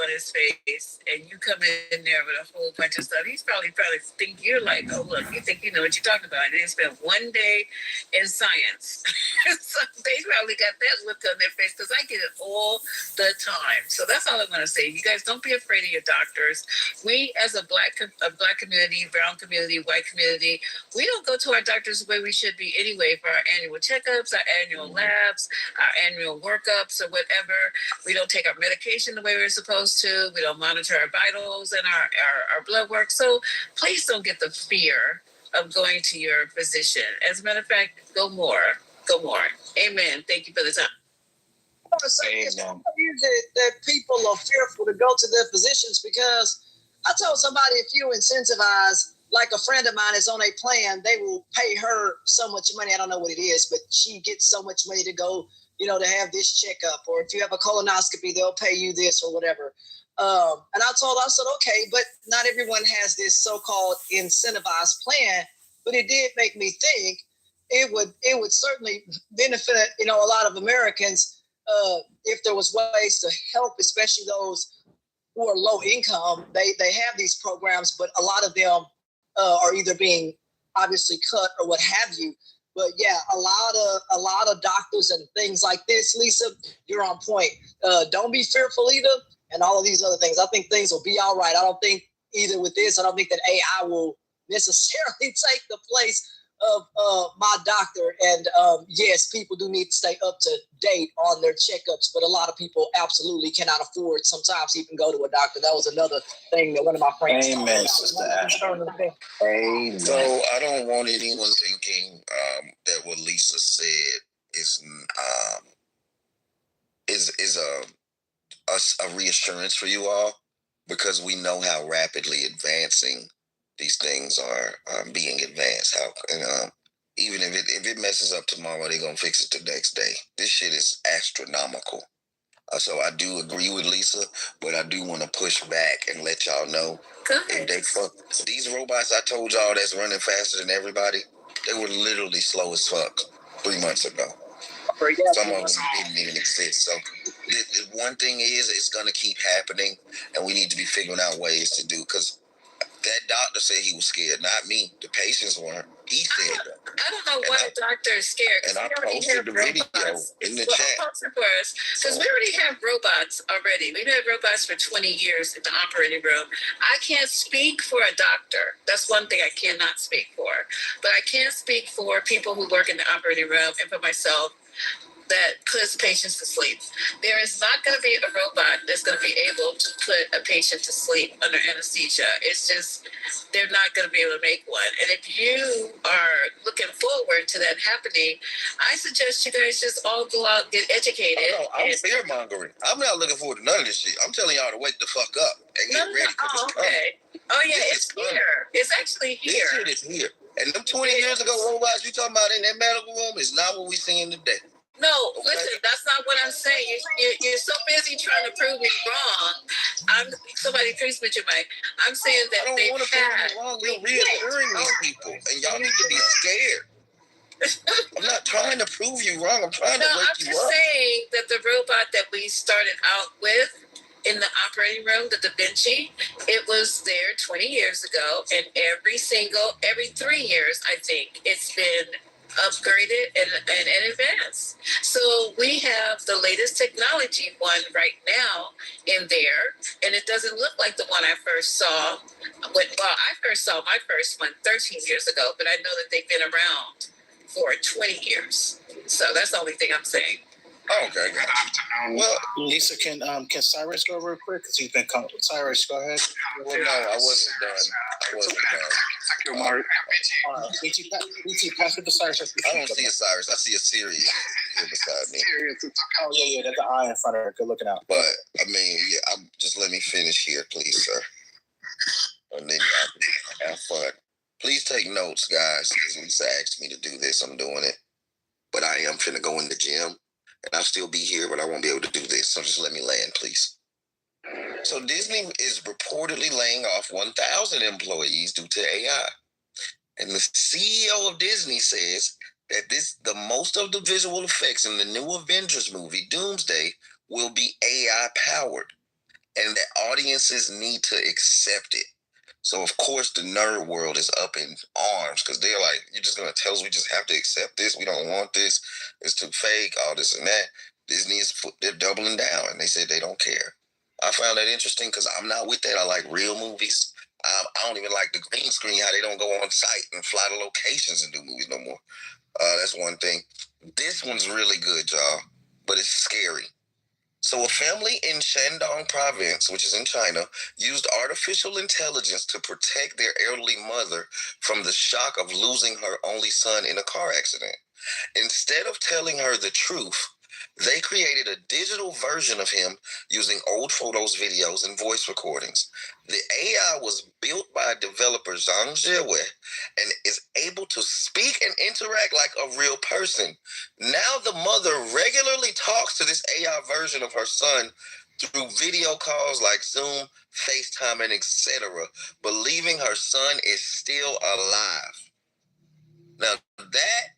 on his face, and you come in there with a whole bunch of stuff, he's probably think you're like, oh look, you think you know what you're talking about. And they spent one day in science. So they probably got that look on their face because I get it all the time. So that's all I'm going to say. You guys don't be afraid of your doctors. We, as a black community, brown community, white community, we don't go to our doctors the way we should be anyway for our annual checkups, our annual labs, our annual workups, or whatever. We don't take our medication the way we're supposed to. We don't monitor our vitals and our blood work. So please don't get the fear of going to your physician. As a matter of fact, go more. Amen. Thank you for the time. I want to say this, that people are fearful to go to their physicians because I told somebody if you incentivize, like a friend of mine is on a plan, they will pay her so much money. I don't know what it is, but she gets so much money to go, to have this checkup. Or if you have a colonoscopy, they'll pay you this or whatever. And I said, okay, but not everyone has this so-called incentivized plan. But it did make me think it would certainly benefit, a lot of Americans if there was ways to help, especially those who are low income. They have these programs, but a lot of them are either being obviously cut or what have you. But yeah, a lot of doctors and things like this, Lisa, you're on point. Don't be fearful either, and all of these other things. I think things will be all right. I don't think either with this, I don't think that AI will necessarily take the place of my doctor. And yes, people do need to stay up to date on their checkups, but a lot of people absolutely cannot afford sometimes even go to a doctor. That was another thing that one of my friends told me. Amen. So I don't want anyone thinking that what Lisa said is a reassurance for you all, because we know how rapidly advancing these things are being advanced. Even if it messes up tomorrow, they're gonna fix it the next day. This shit is astronomical. So I do agree with Lisa, but I do want to push back and let y'all know if they fuck these robots I told y'all that's running faster than everybody, they were literally slow as fuck 3 months ago. Some of them didn't even exist. So the one thing is, it's gonna keep happening, and we need to be figuring out ways to do. Because that doctor said he was scared, not me. The patients weren't. He said that. I don't know why the doctor is scared. And I posted the video in the chat. I'll post it for us, because we already have robots already. We've had robots for 20 years in the operating room. I can't speak for a doctor. That's one thing I cannot speak for. But I can speak for people who work in the operating room and for myself that puts patients to sleep. There is not going to be a robot that's going to be able to put a patient to sleep under anesthesia. It's just, they're not going to be able to make one. And if you are looking forward to that happening, I suggest you guys just all go out and get educated. Oh, no, I'm fear-mongering. I'm not looking forward to none of this shit. I'm telling y'all to wake the fuck up and get ready. Oh, okay. Oh, yeah, it's here. It's actually here. This shit is here. And them 20 years ago robots you talking about in that medical room is not what we're seeing today. No, okay. Listen, that's not what I'm saying. You're so busy trying to prove me wrong. Somebody please put your mic. I'm saying that I don't want to prove you wrong. We're reassuring these people, and y'all need to be scared. I'm not trying to prove you wrong. I'm trying to wake you up. I'm just saying that the robot that we started out with in the operating room, the Da Vinci, it was there 20 years ago, and every 3 years, I think, it's been upgraded and advanced. So we have the latest technology one right now in there, and it doesn't look like the one I first saw. I first saw my first one 13 years ago, but I know that they've been around for 20 years. So that's the only thing I'm saying. Okay. Well, Lisa, can Cyrus go real quick? Because he's been coming. Cyrus, go ahead. Well, no, I wasn't done. Thank you, Mark. BT, pass it to Cyrus. I don't see a Cyrus. I see a Sirius here beside me. Oh, yeah, there's an eye in front of her. Good looking out. But, I mean, just let me finish here, please, sir. And then y'all can have fun. Please take notes, guys, because Lisa asked me to do this. I'm doing it. But I am finna go in the gym. And I'll still be here, but I won't be able to do this. So just let me land, please. So Disney is reportedly laying off 1,000 employees due to AI. And the CEO of Disney says that the most of the visual effects in the new Avengers movie, Doomsday, will be AI powered. And that audiences need to accept it. So, of course, the nerd world is up in arms because they're like, you're just going to tell us we just have to accept this? We don't want this. It's too fake, all this and that. Disney they're doubling down, and they said they don't care. I found that interesting because I'm not with that. I like real movies. I don't even like the green screen, how they don't go on site and fly to locations and do movies no more. That's one thing. This one's really good, y'all, but it's scary. So a family in Shandong province, which is in China, used artificial intelligence to protect their elderly mother from the shock of losing her only son in a car accident. Instead of telling her the truth, they created a digital version of him using old photos, videos, and voice recordings. The AI was built by developer Zhang Zhiwei and is able to speak and interact like a real person. Now the mother regularly talks to this AI version of her son through video calls like Zoom, FaceTime, and etc., believing her son is still alive. Now that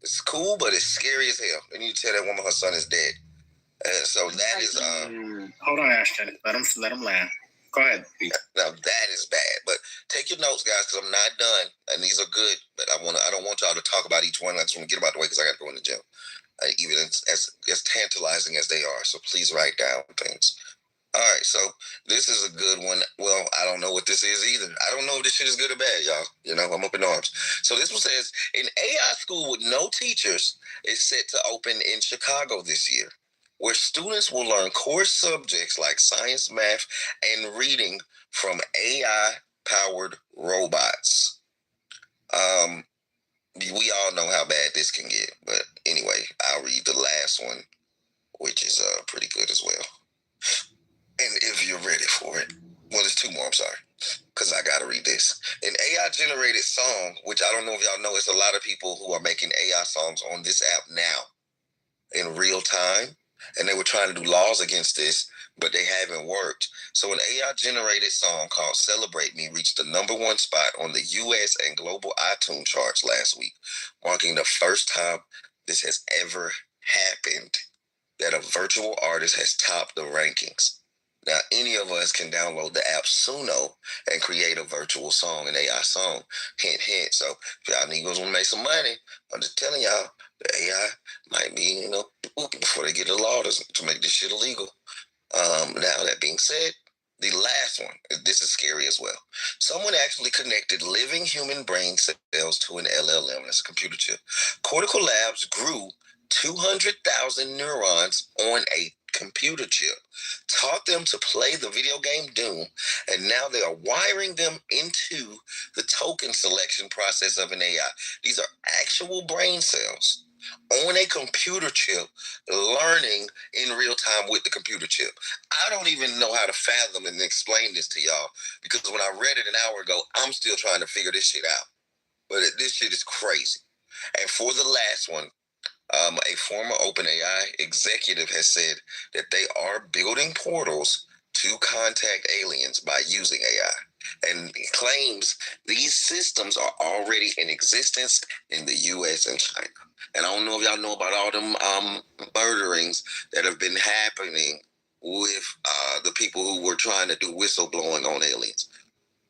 it's cool, but it's scary as hell. And you tell that woman her son is dead. So that is hold on, Ashton. Let him land. Go ahead. Now that is bad. But take your notes, guys, because I'm not done. And these are good, but I don't want y'all to talk about each one. I just want to get them out the way because I got to go in the gym. Even as tantalizing as they are. So please write down things. All right, so this is a good one. Well, I don't know what this is either. I don't know if this shit is good or bad, y'all. You know, I'm up in arms. So this one says, an AI school with no teachers is set to open in Chicago this year, where students will learn core subjects like science, math, and reading from AI-powered robots. We all know how bad this can get, but anyway, I'll read the last one, which is pretty good as well. And if you're ready for it, well, there's two more, I'm sorry, because I got to read this. An AI-generated song, which I don't know if y'all know, it's a lot of people who are making AI songs on this app now in real time, and they were trying to do laws against this, but they haven't worked. So an AI-generated song called Celebrate Me reached the #1 spot on the U.S. and global iTunes charts last week, marking the first time this has ever happened, that a virtual artist has topped the rankings. Now, any of us can download the app Suno and create a virtual song, an AI song. Hint, hint. So if y'all niggas want to make some money, I'm just telling y'all, the AI might be, before they get a law to make this shit illegal. Now, that being said, the last one, this is scary as well. Someone actually connected living human brain cells to an LLM, that's a computer chip. Cortical Labs grew 200,000 neurons on a computer chip, taught them to play the video game Doom, and now they are wiring them into the token selection process of an AI. These are actual brain cells on a computer chip, learning in real time with the computer chip. I don't even know how to fathom and explain this to y'all, because when I read it an hour ago, I'm still trying to figure this shit out. But this shit is crazy. And for the last one, a former OpenAI executive has said that they are building portals to contact aliens by using AI, and claims these systems are already in existence in the U.S. and China. And I don't know if y'all know about all them murderings that have been happening with the people who were trying to do whistleblowing on aliens.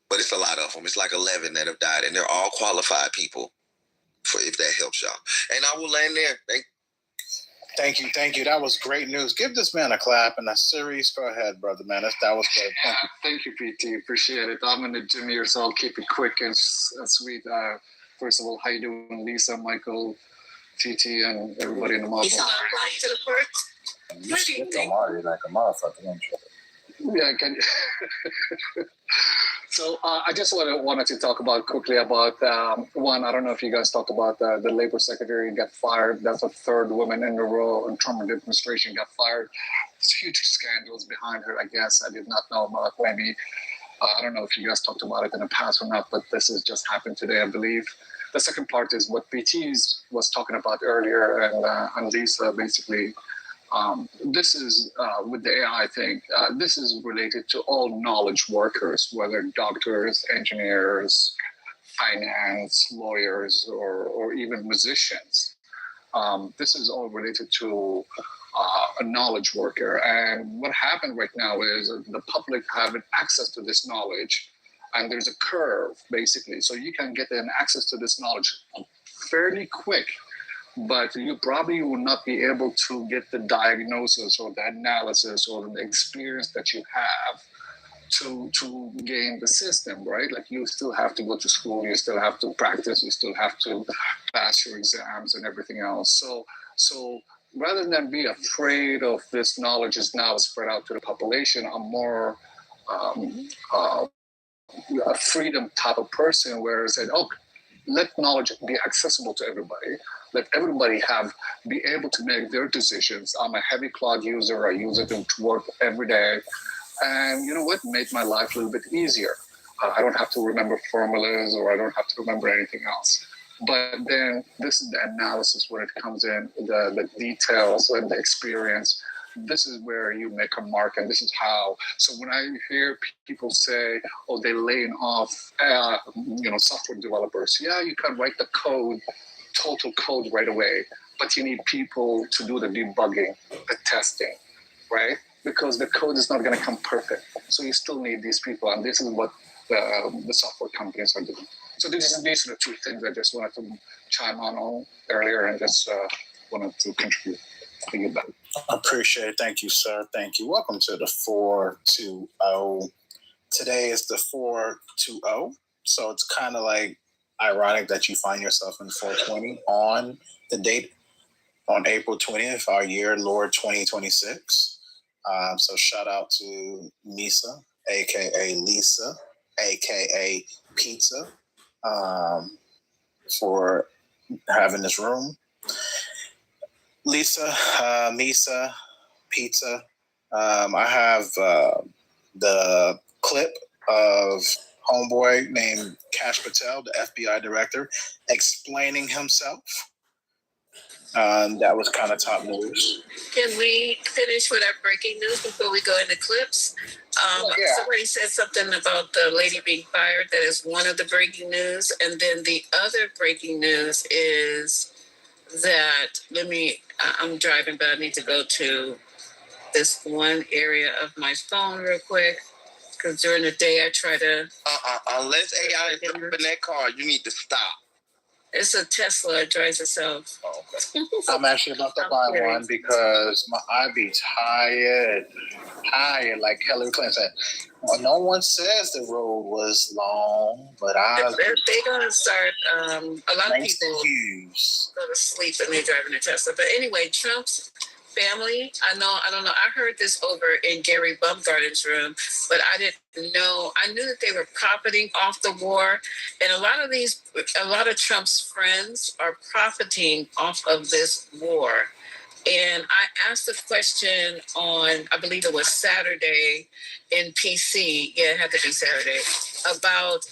But it's a lot of them. It's like 11 that have died, and they're all qualified people, for if that helps y'all. And I will land there. Thank you. That was great news. Give this man a clap and a series. Go ahead, brother, man. That was good. Thank you, PT. Appreciate it. I'm in the gym here, so I'll keep it quick and sweet. First of all, how you doing, Lisa, Michael, TT, and everybody in the mobile? To the court. What do you think? Like a motherfucker. Yeah, can you? So I just wanted to talk quickly about one. I don't know if you guys talked about the labor secretary got fired. That's the third woman in a row in Trump administration got fired. There's huge scandals behind her. I guess I did not know about. Maybe I don't know if you guys talked about it in the past or not, but this has just happened today, I believe. The second part is what BT was talking about earlier, and Lisa basically. This is with the AI thing. This is related to all knowledge workers, whether doctors, engineers, finance, lawyers, or even musicians. This is all related to a knowledge worker. And what happened right now is the public having access to this knowledge, and there's a curve basically. So you can get an access to this knowledge fairly quick, but you probably will not be able to get the diagnosis or the analysis or the experience that you have to gain the system, right? Like you still have to go to school, you still have to practice, you still have to pass your exams and everything else. So rather than be afraid of this knowledge is now spread out to the population, I'm more a freedom type of person where I said, oh, let knowledge be accessible to everybody. Let everybody be able to make their decisions. I'm a heavy cloud user. I use it to work every day. And you know what? Made my life a little bit easier. I don't have to remember formulas or I don't have to remember anything else. But then this is the analysis where it comes in, the details and the experience. This is where you make a mark, and this is how. So when I hear people say, "Oh, they're laying off, software developers," yeah, you can write the code, total code right away, but you need people to do the debugging, the testing, right? Because the code is not going to come perfect. So you still need these people, and this is what the software companies are doing. So these are the two things I just wanted to chime on earlier, and just wanted to contribute. I appreciate it. Thank you, sir. Thank you. Welcome to the 420. Today is the 420. So it's kind of like ironic that you find yourself in 420 on the date on April 20th, our year, Lord 2026. So shout out to Misa, aka Lisa, aka Pizza, for having this room. Lisa, Misa, Pizza. I have the clip of homeboy named Kash Patel, the FBI director, explaining himself. That was kind of top news. Can we finish with our breaking news before we go into clips? Somebody said something about the lady being fired. That is one of the breaking news. And then the other breaking news is that, I'm driving, but I need to go to this one area of my phone real quick. Because during the day I try to... Unless AI is in that car, you need to stop. It's a Tesla. It drives itself. Oh, okay. I'm actually about to buy one because I be tired, like Hillary Clinton said. Well, no one says the road was long, but they're going to start... a lot of people go to sleep and they're driving a Tesla. But anyway, Trump's family, I don't know. I heard this over in Gary Bumgarden's room, but I didn't know. I knew that they were profiting off the war, and a lot of Trump's friends are profiting off of this war. And I asked a question on, I believe it was Saturday in PC. Yeah, it had to be Saturday, about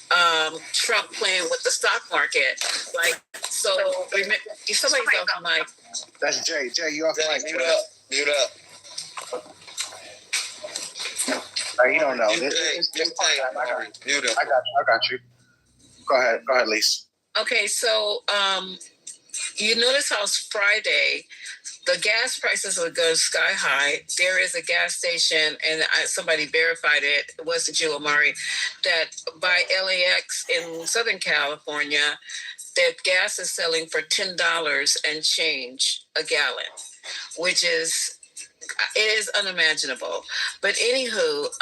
Trump playing with the stock market. Like, so somebody's off the mic. That's Jay. Jay, you off the mic. Mute up. He don't know. I got you. Go ahead, Lisa. Okay, so you notice how Friday the gas prices are going sky high. There is a gas station, and somebody verified it. It wasn't you, Amari, that by LAX in Southern California, that gas is selling for $10 and change a gallon, which is unimaginable. But anywho,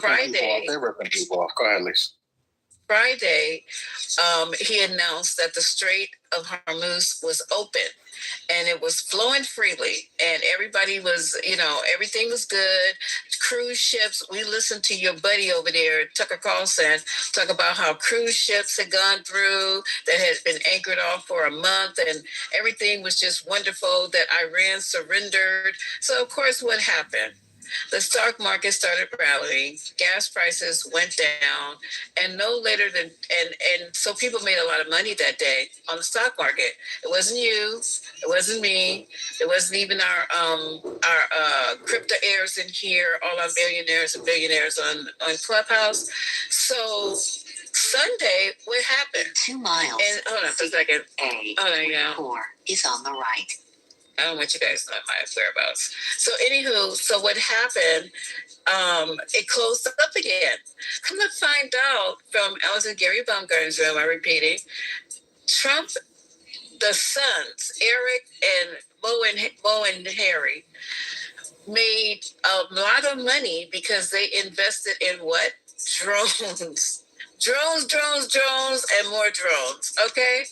Friday, they're ripping people off. Go ahead, Lisa. Friday, he announced that the Strait of Hormuz was open and it was flowing freely, and everybody was, everything was good. Cruise ships, we listened to your buddy over there, Tucker Carlson, talk about how cruise ships had gone through that had been anchored off for a month, and everything was just wonderful, that Iran surrendered. So, of course, what happened? The stock market started rallying, gas prices went down, and no later than, and so people made a lot of money that day on the stock market. It wasn't you, it wasn't me, it wasn't even our crypto heirs in here, all our millionaires and billionaires on Clubhouse. So Sunday, what happened? 2 miles. And hold on for a second. A4 is on the right. I don't want you guys to know my whereabouts. So anywho, so what happened, it closed up again. Come to find out I was in Gary Baumgarten's room, I'm repeating, Trump, the sons, Eric and Mo and Harry, made a lot of money because they invested in what? Drones. Drones, and more drones. Okay?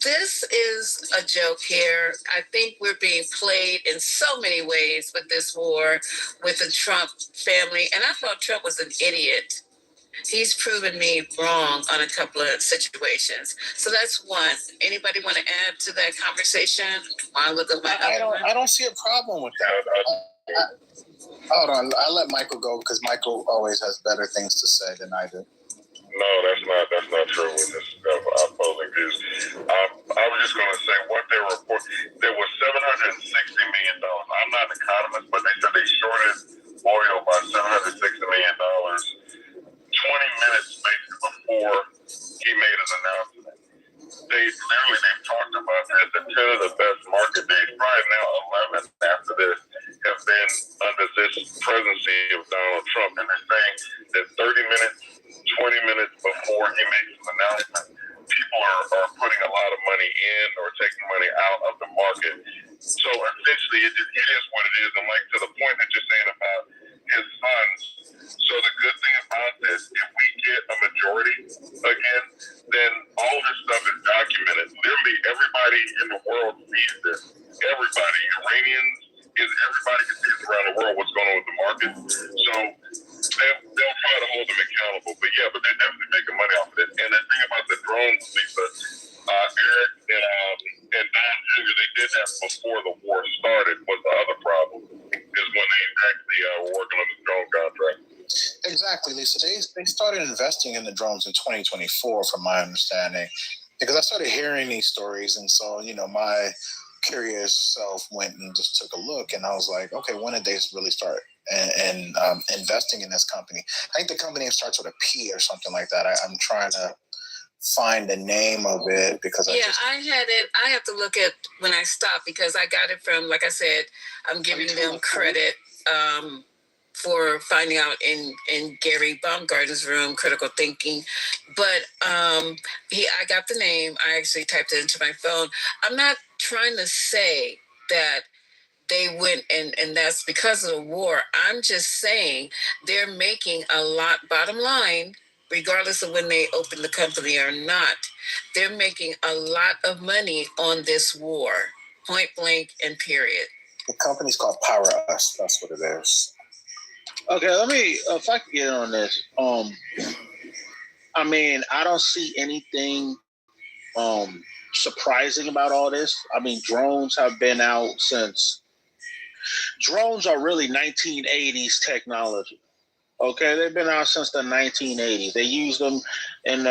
This is a joke here. I think we're being played in so many ways with this war with the Trump family. And I thought Trump was an idiot. He's proven me wrong on a couple of situations. So that's one. Anybody want to add to that conversation? I don't see a problem with that. Hold on, I'll let Michael go because Michael always has better things to say than I do. No, that's not true with this opposing views. I was just going to say what they report. There was $760 million. I'm not an economist, but they said they shorted oil by $760 million 20 minutes basically before he made his announcement. They've talked about this. The 10 of the best market days, probably now 11 after this, have been under this presidency of Donald Trump, and they're saying that 30 minutes, 20 minutes before he makes an announcement, people are putting a lot of money in or taking money out of the market. So essentially, it is what it is. And like to the point that you're saying about his sons, so the good thing about this, if we get a majority again, then all this stuff is documented. Literally, everybody in the world sees this. Everybody, Iranians, everybody can see this around the world what's going on with the market. So they'll try to hold them accountable. But they're definitely making money off of this. And the thing about the drones, Lisa, Eric and Don Jr., they did that before the war started. Was the other problem is when they actually were working on the drone contract. Exactly, Lisa. They started investing in the drones in 2024, from my understanding, because I started hearing these stories, and so my curious self went and just took a look, and I was like, okay, when did they really start and investing in this company? I think the company starts with a P or something like that. I'm trying to find the name of it because I had it. I have to look at when I stopped because I got it from, like I said, I'm giving them credit for finding out in Gary Baumgarten's room, critical thinking. But I got the name. I actually typed it into my phone. I'm not trying to say that they went and that's because of the war. I'm just saying they're making a lot, bottom line, regardless of when they open the company or not, they're making a lot of money on this war, point blank and period. The company's called Power Us. That's what it is. Okay, let me, if I can get on this. I mean, I don't see anything surprising about all this. I mean, drones have been out since. Drones are really 1980s technology. Okay, they've been out since the 1980s. They used them in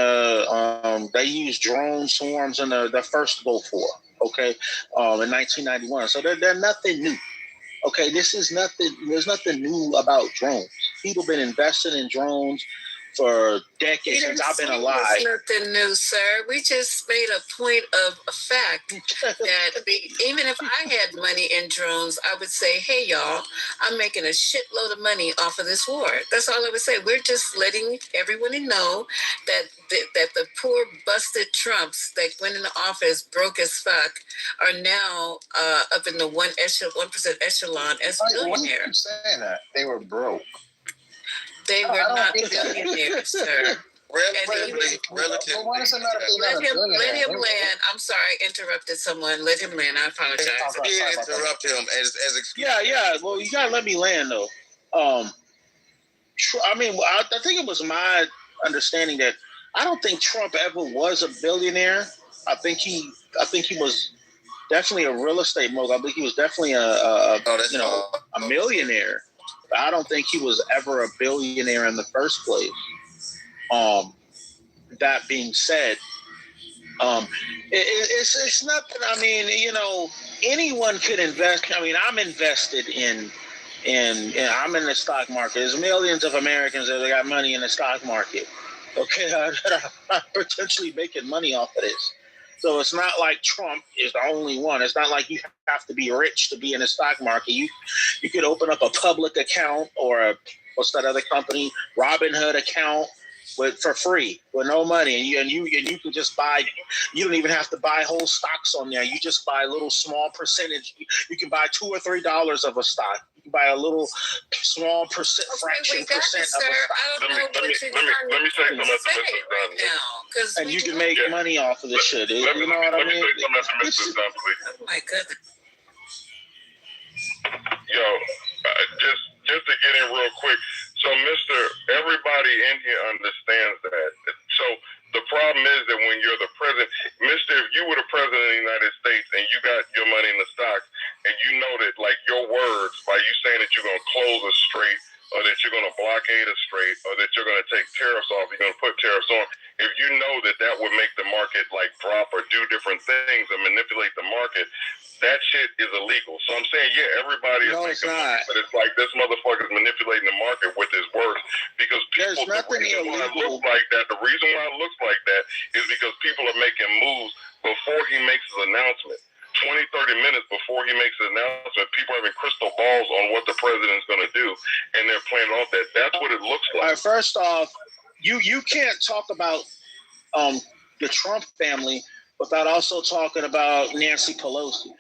they used drone swarms in the first Gulf War. Okay, in 1991. So they're nothing new. Okay, this is nothing. There's nothing new about drones. People have been investing in drones for decades since I've been alive. It's nothing new, sir. We just made a point of a fact that even if I had money in drones, I would say, hey, y'all, I'm making a shitload of money off of this war. That's all I would say. We're just letting everyone know that the poor busted Trumps that went into office broke as fuck are now up in the 1% echelon as billionaires. Why do you keep saying that? They were broke. They were not billionaires, sir. Relative. Let him land. I'm sorry, I interrupted someone. Let him land. I apologize. Interrupt him as excuse. Yeah. Well, you gotta let me land though. I mean, I think it was my understanding that I don't think Trump ever was a billionaire. I think he was definitely a real estate mogul. I think he was definitely a millionaire. But I don't think he was ever a billionaire in the first place. That being said, it's nothing. I mean, anyone could invest. I mean, I'm invested in I'm in the stock market. There's millions of Americans that got money in the stock market. Okay, that are potentially making money off of this. So it's not like Trump is the only one. It's not like you have to be rich to be in the stock market. You could open up a public account or what's that other company, Robinhood account for free with no money, and you can just buy. You don't even have to buy whole stocks on there. You just buy a little small percentage. You can buy $2 or $3 of a stock. You can buy a little small fraction percent of a stock. Let me say something else to Mr. right now, and you can make money off of this shit. You know what I mean? Let me say something else to Mr. Dunn, please. Oh my goodness. Yo, just to get in real quick. So, everybody in here understands that. So the problem is that when you're the president, if you were the president of the United States and you got your money in the stocks and you know that, like, your words, by you saying that you're going to close a strait or that you're going to blockade a strait or that you're going to take tariffs off, you're going to put tariffs on, if you know that that would make the market, like, drop or do different things and manipulate the market, that shit is illegal. So I'm saying, yeah, everybody is making money, but it's like this motherfucker's manipulating the market with his words because people. The reason why it looks like that is because people are making moves before he makes his announcement. 20, 30 minutes before he makes his announcement, people are having crystal balls on what the president's going to do, and they're playing off that. That's what it looks like. All right, first off, you can't talk about the Trump family without also talking about Nancy Pelosi.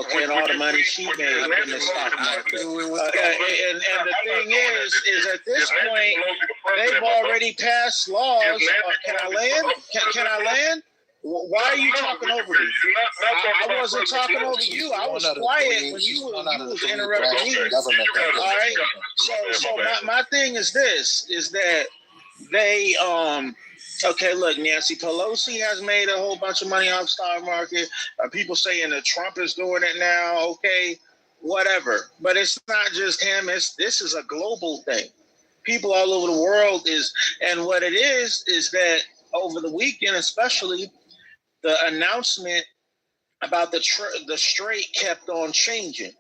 Okay, and all the money she made in the stock market. And the thing is at this point, they've already passed laws. Can I land? Can I land? Why are you talking over me? I wasn't talking over you. I was quiet when you was interrupting me. All right. So my thing is this: is that they okay, look, Nancy Pelosi has made a whole bunch of money off the stock market. People saying that Trump is doing it now. Okay, whatever. But it's not just him. This is a global thing. People all over the world and what it is that over the weekend, especially, the announcement about the strait kept on changing.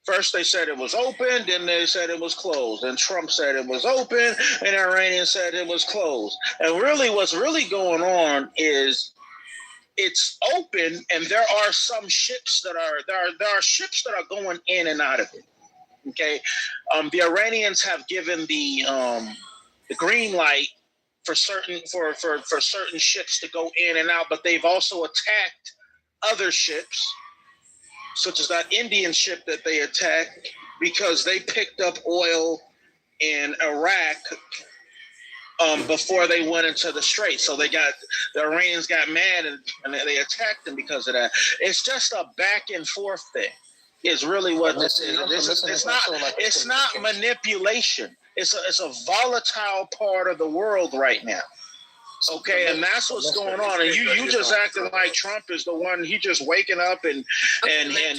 First, they said it was open, then they said it was closed. And Trump said it was open, and the Iranians said it was closed. And really, what's really going on is it's open, and there are some ships that are ships that are going in and out of it. Okay, the Iranians have given the green light for certain ships to go in and out, but they've also attacked other ships, such as that Indian ship that they attacked, because they picked up oil in Iraq before they went into the strait. So the Iranians got mad and they attacked them because of that. It's just a back and forth thing. Is really what this is. It's not manipulation. It's a volatile part of the world right now. Okay, and that's what's going on. And you just acting like Trump is the one. He just waking up and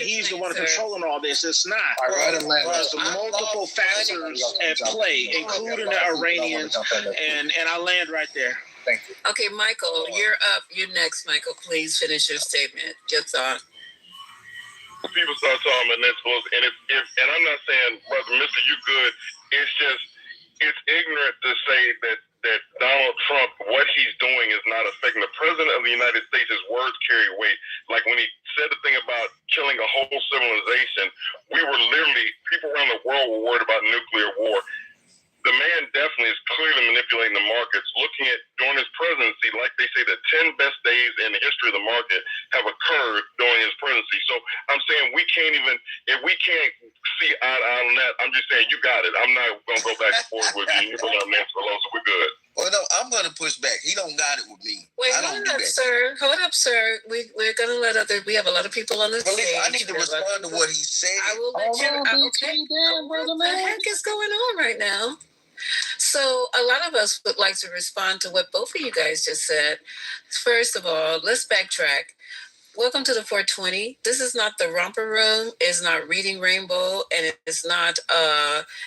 he's the one controlling all this. It's not. There's multiple factors at play, including the Iranians. And I land right there. Thank you. Okay, Michael, you're up. You're next, Michael. Please finish your statement. Your thought. People start talking about Nancy Pelosi, and I'm not saying, brother, Mister, you good. It's just it's ignorant to say that Donald Trump, what he's doing is not affecting the president of the United States. His words carry weight. Like when he said the thing about killing a whole civilization, people around the world were worried about nuclear war. The man definitely is clearly manipulating the markets. Looking at during his presidency, like they say, the 10 best days in the history of the market have occurred during his presidency. So I'm saying if we can't see eye to eye on that, I'm just saying you got it. I'm not going to go back and forth with you. You're going to Nancy Pelosi. We're good. Well, no, I'm going to push back. He don't got it with me. Wait, hold up, sir. Hold up, sir. We're going to let we have a lot of people on the stage. I need to respond to what he said. I will let you. Okay. What the heck is going on right now? So a lot of us would like to respond to what both of you guys just said. First of all, let's backtrack. Welcome to the 420. This is not the Romper Room. It's not Reading Rainbow, and it's not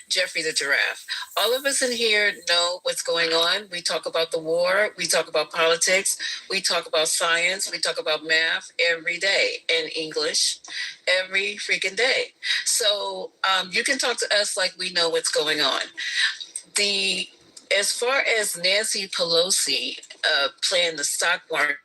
Jeffrey the Giraffe. All of us in here know what's going on. We talk about the war. We talk about politics. We talk about science. We talk about math every day, and English every freaking day. So you can talk to us like we know what's going on. As far as Nancy Pelosi playing the stock market,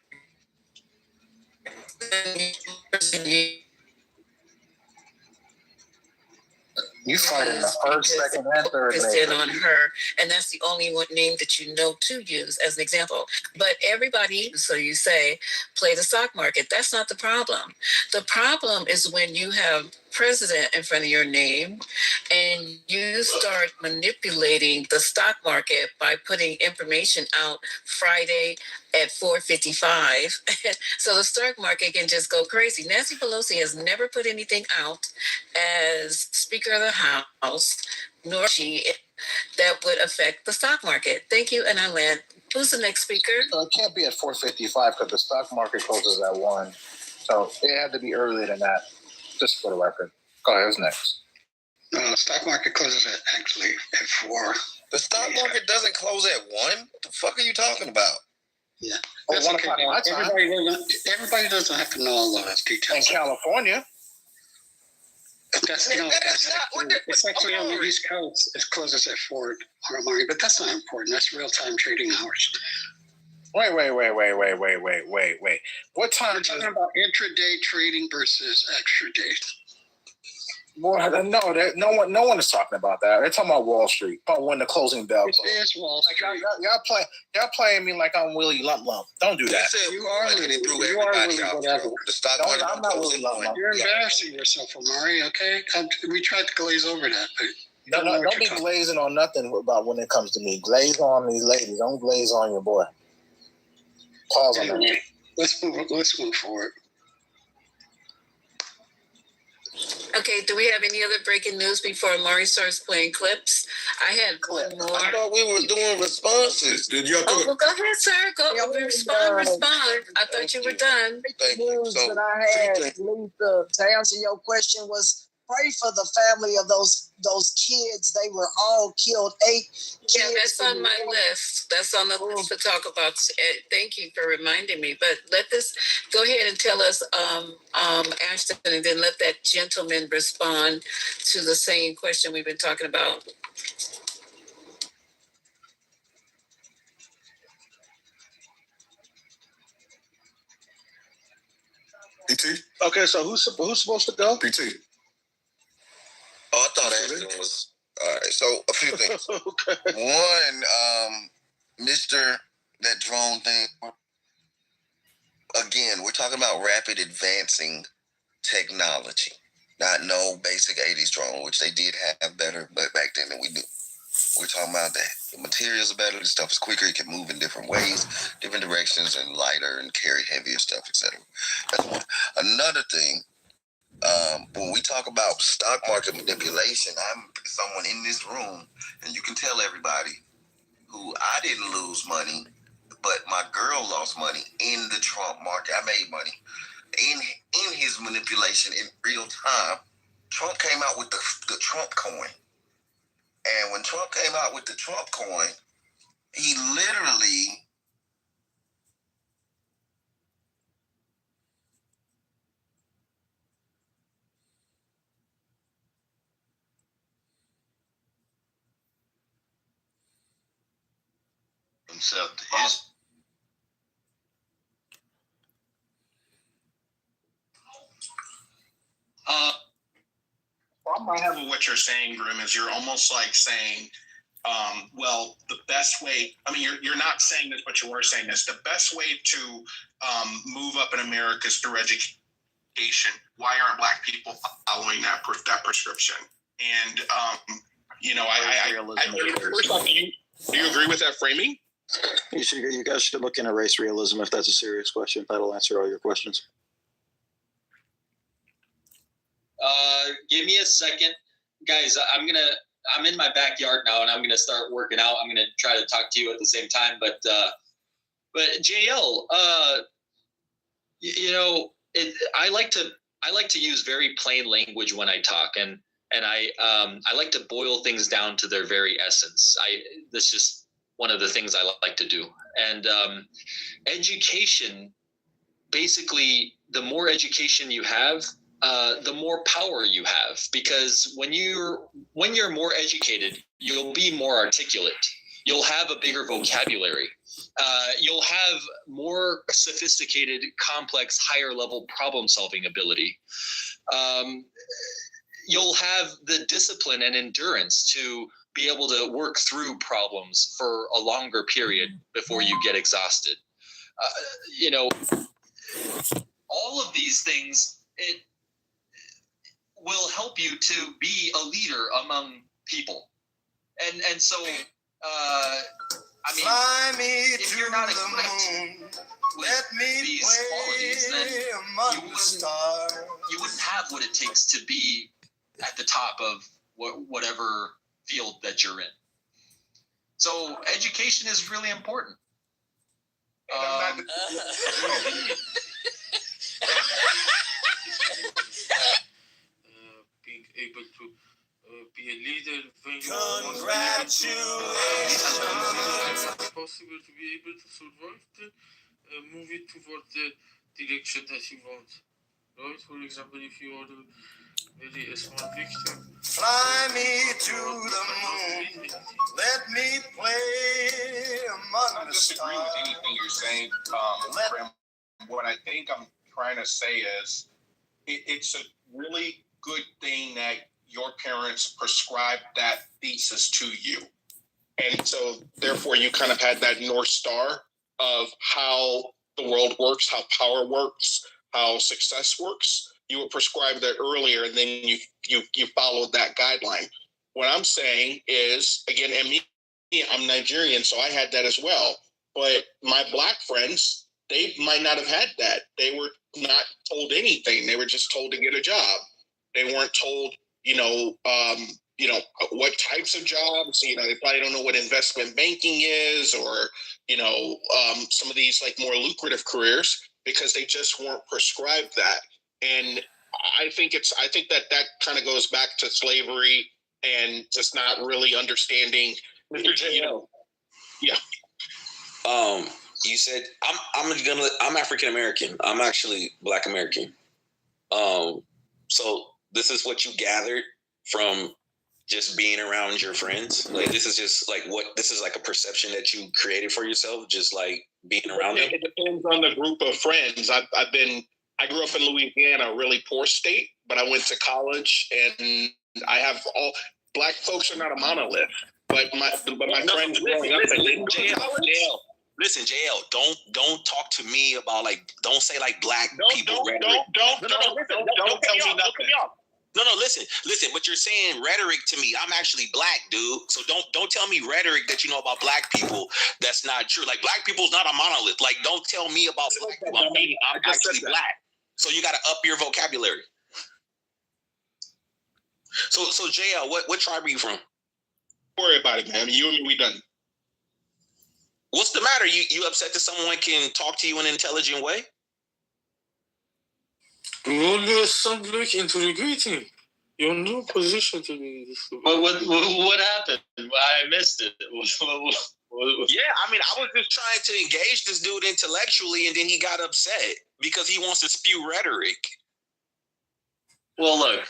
You fight in the first, second, and third focused in on her, and that's the only one name that you know to use as an example. But everybody, so you say, play the stock market. That's not the problem. The problem is when you have president in front of your name and you start manipulating the stock market by putting information out Friday at 4:55 so the stock market can just go crazy. Nancy Pelosi has never put anything out as Speaker of the House, nor she that would affect the stock market. Thank you, and I land. Who's the next speaker? So it can't be at 4:55 because the stock market closes at 1. So it had to be earlier than that, just for the record. Go ahead, who's next? The stock market closes at 4. The stock market doesn't close at 1? What the fuck are you talking about? Yeah. Oh, That's 1 okay. o'clock my time. Everybody doesn't have to know all of those details. In California. That's, it's actually on the East Coast. It closes at 4, Omari, but that's not important. That's real-time trading hours. Wait. What time? We're talking about intraday trading versus extra day. Boy, no one is talking about that. They're talking about Wall Street, about when the closing bell goes. It is Wall Street. Y'all playing me like I'm Willie Lump Lump. Don't do that. You are Willie. You are Willie whatever. The stock market. I'm not Willie Lump Lump. You're embarrassing yourself, Omari. Okay, we tried to glaze over that, but don't be glazing on nothing about when it comes to me. Glaze on these ladies. Don't glaze on your boy. Pause on that. Let's move forward. Okay, do we have any other breaking news before Maury starts playing clips? I had one more. I thought we were doing responses. Did y'all do Oh, it? well, go ahead, sir. Respond. I thought you were done. The news that I had, Lisa, to answer your question was pray for the family of those kids. They were all killed. 8 kids. Yeah, that's on my list. That's on the list to talk about. Thank you for reminding me. But let this go ahead and tell us, Ashton, and then let that gentleman respond to the same question we've been talking about. PT? Okay, so who's supposed to go? PT. Oh, I thought Ashton was. All right, so a few things. Okay. One, Mr. That drone thing. Again, we're talking about rapid advancing technology, not no basic 80s drone, which they did have better but back then than we do. We're talking about that. The materials are better, the stuff is quicker, it can move in different ways, different directions, and lighter and carry heavier stuff, etc. That's one. Another thing, when we talk about stock market manipulation, I'm someone in this room, and you can tell everybody who I didn't lose money, but my girl lost money in the Trump market. I made money in his manipulation in real time. Trump came out with the Trump coin. And when Trump came out with the Trump coin, he literally himself to his. Problem I have with what you're saying, Grim, is you're almost like saying, well, the best way, I mean, you're not saying this, but you were saying this, the best way to move up in America is through education. Why aren't Black people following that prescription? And, do you agree with that framing? You guys should look into race realism if that's a serious question. That'll answer all your questions. Give me a second, guys. I'm in my backyard now, and I'm gonna start working out. I'm gonna try to talk to you at the same time, but JL, I like to use very plain language when I talk, and I like to boil things down to their very essence. That's just one of the things I like to do. And education, basically, the more education you have, the more power you have, because when you're more educated, you'll be more articulate. You'll have a bigger vocabulary. You'll have more sophisticated, complex, higher level problem solving ability. You'll have the discipline and endurance to be able to work through problems for a longer period before you get exhausted. All of these things, it will help you to be a leader among people. And so, if you're not equipped with these qualities, then you wouldn't have what it takes to be at the top of whatever field that you're in. So education is really important. Being able to be a leader, possible to be able to survive move it toward the direction that you want. Right? For example, if you are a small victim, fly me to the moon, let me play among the stars. I disagree with anything you're saying, Grim. What I think I'm trying to say is it's a really good thing that your parents prescribed that thesis to you. And so therefore you kind of had that North Star of how the world works, how power works, how success works. You were prescribed that earlier, and then you followed that guideline. What I'm saying is, again, and me, I'm Nigerian, so I had that as well. But my Black friends, they might not have had that. They were not told anything. They were just told to get a job. They weren't told, what types of jobs. They probably don't know what investment banking is, or some of these like more lucrative careers, because they just weren't prescribed that. And I think that kind of goes back to slavery and just not really understanding. Mr. JL. Yeah. You said I'm African American. I'm actually Black American. So this is what you gathered from just being around your friends. Like this is just like this is like a perception that you created for yourself, just like being around them. It depends on the group of friends. I grew up in Louisiana, a really poor state, but I went to college, and I have all Black folks are not a monolith. But my friends growing up, Listen, JL, don't talk to me about don't say Black people rhetoric. Don't tell me nothing. No, listen, but you're saying rhetoric to me. I'm actually Black, dude. So don't tell me rhetoric that you know about Black people. That's not true. Like Black people's not a monolith. Like don't tell me about Black people. I'm actually Black. So you got to up your vocabulary. So JL, what tribe are you from? Don't worry about it, man. You and me, we done. What's the matter? You upset that someone can talk to you in an intelligent way? always sound like integrating. You're in no position to be this. What happened? I missed it. Yeah, I was just trying to engage this dude intellectually, and then he got upset because he wants to spew rhetoric. Well, look,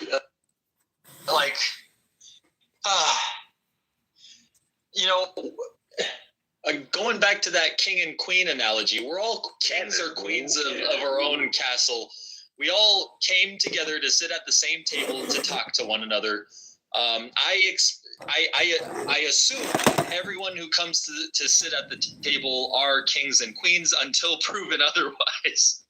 going back to that king and queen analogy, we're all kings or queens of our own castle. We all came together to sit at the same table to talk to one another. I assume everyone who comes to sit at the table are kings and queens until proven otherwise.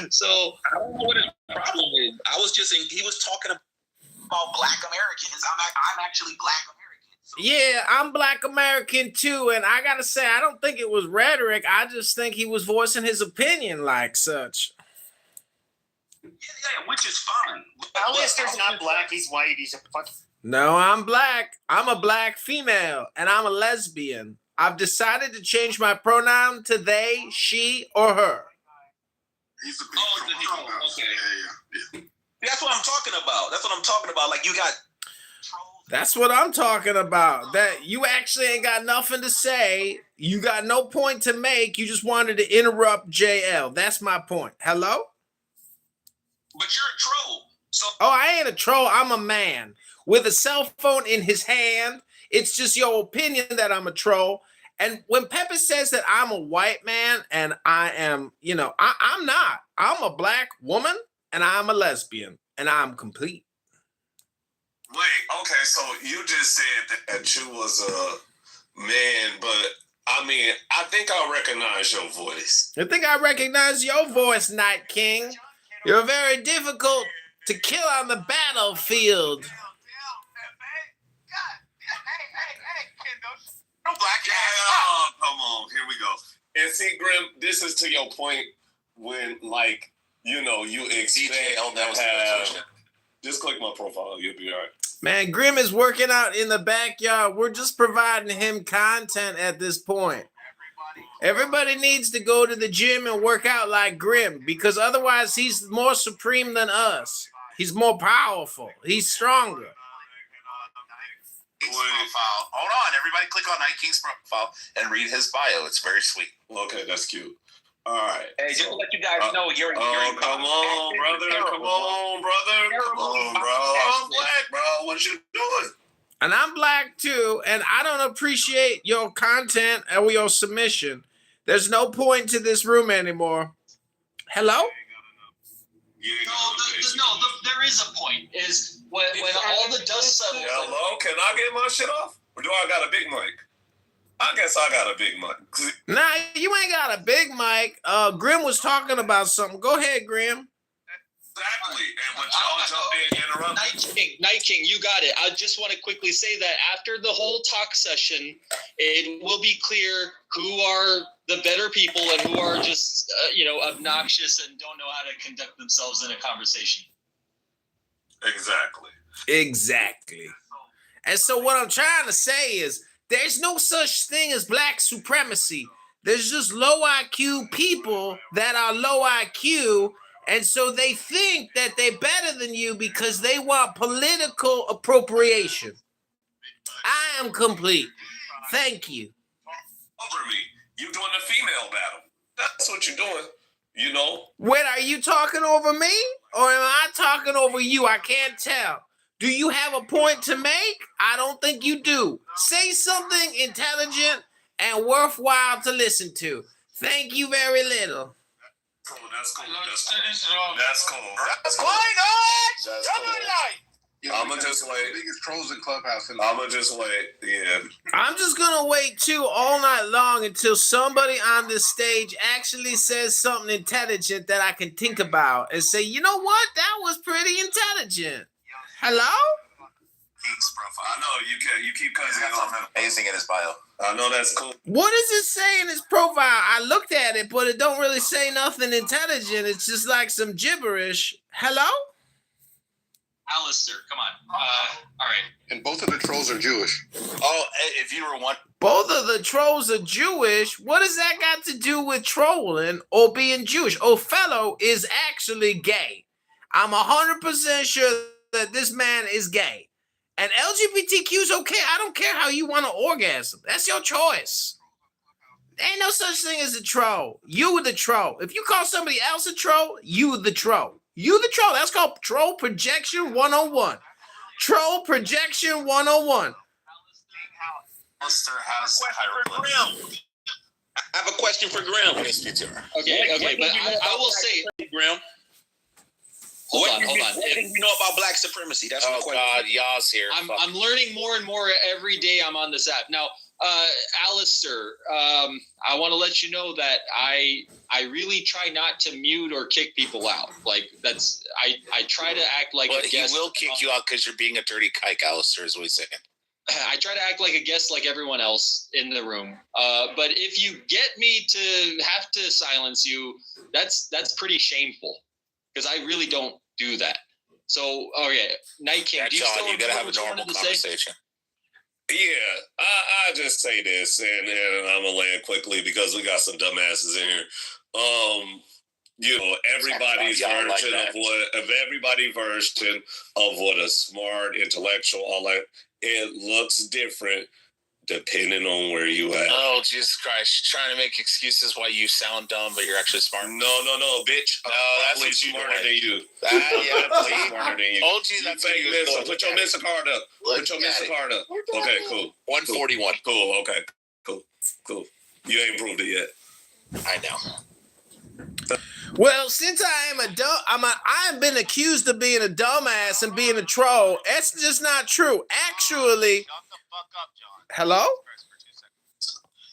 So I don't know what his problem is. I was just he was talking about Black Americans. I'm actually Black American. So. Yeah, I'm Black American too, and I gotta say, I don't think it was rhetoric. I just think he was voicing his opinion like such. Yeah, which is fine. Alistair's not Black, he's white, he's a fucking... No, I'm Black. I'm a Black female, and I'm a lesbian. I've decided to change my pronoun to they, she, or her. Okay. Yeah. That's what I'm talking about. Like you got... That's what I'm talking about. That you actually ain't got nothing to say. You got no point to make. You just wanted to interrupt JL. That's my point. Hello? But you're a troll. So I ain't a troll. I'm a man with a cell phone in his hand. It's just your opinion that I'm a troll. And when Pepper says that I'm a white man and I am, I'm not. I'm a black woman and I'm a lesbian and I'm complete. Wait, okay, so you just said that you was a man, but I mean, I think I recognize your voice. I think I recognize your voice, Night King. You're very difficult to kill on the battlefield. Oh, come on, here we go. And see, Grim, this is to your point when, like, you expect just click my profile, you'll be all right. Man, Grim is working out in the backyard. We're just providing him content at this point. Everybody needs to go to the gym and work out like Grim because otherwise he's more supreme than us. He's more powerful. He's stronger. Profile. Hold on, everybody click on Night King's profile and read his bio. It's very sweet. Okay, that's cute. All right. Hey, just to let you guys know, you're come on, brother. Come on, bro. I'm black, bro. What you doing? And I'm black too, and I don't appreciate your content or your submission. There's no point to this room anymore. Hello? There is a point. Is when all the dust settles. Hello, can I get my shit off? Or do I got a big mic? I guess I got a big mic. Nah, you ain't got a big mic. Grim was talking about something. Go ahead, Grim. Exactly. And when y'all jump in and interrupt. Night King, you got it. I just want to quickly say that after the whole talk session, it will be clear who are the better people and who are just, obnoxious and don't know how to conduct themselves in a conversation. Exactly. And so what I'm trying to say is there's no such thing as black supremacy. There's just low IQ people that are low IQ. And so they think that they're better than you because they want political appropriation. I am complete. Thank you. Over me. You doing a female battle. That's what you're doing. Wait, are you talking over me? Or am I talking over you? I can't tell. Do you have a point to make? I don't think you do. Say something intelligent and worthwhile to listen to. Thank you very little. Cool, that's cool. That's cool. I'ma just wait. Biggest trolls in Clubhouse. I'ma just wait. Yeah. I'm just gonna wait too all night long until somebody on this stage actually says something intelligent that I can think about and say, you know what? That was pretty intelligent. Hello? King's profile. I know you keep cutting. He's got something amazing in his bio. I know that's cool. What does it say in his profile? I looked at it, but it don't really say nothing intelligent. It's just like some gibberish. Hello? Alistair, come on. All right. And both of the trolls are Jewish. Oh, if you were one. Both of the trolls are Jewish. What does that got to do with trolling or being Jewish? Othello is actually gay. I'm 100% sure that this man is gay. And LGBTQ is okay. I don't care how you want to orgasm. That's your choice. There ain't no such thing as a troll. You the troll. If you call somebody else a troll, you the troll. You the troll. That's called Troll Projection 101. Troll Projection 101. Alistair has hieroglyphs. I have a question for Grim. Okay, but I will say, Grim. Hold on. What do you know about black supremacy? That's the question. Oh God, y'all's here. I'm learning more and more every day I'm on this app. Now, Alistair, I want to let you know that I really try not to mute or kick people out. Like I try to act like but a guest. He will kick you out because you're being a dirty kike, Alistair, is what he's saying. I try to act like a guest like everyone else in the room. But if you get me to have to silence you, that's pretty shameful because I really don't do that. So, Night King, do you still you gotta have a normal conversation. Yeah, I just say this, and I'm gonna land quickly because we got some dumbasses in here. Everybody's version of what a smart intellectual, all that, it looks different depending on where you at. Oh, Jesus Christ. You're trying to make excuses why you sound dumb, but you're actually smart. No, bitch. No, that's what you smarter than you. Yeah, smarter than you. Told you that's what you was doing. Put your Mr. card up. Put your Mr. card up. Okay, cool. 141. Cool, okay. Cool. Cool. You ain't proved it yet. I know. Well, since I am I've been accused of being a dumbass and being a troll. That's just not true. Actually, hello?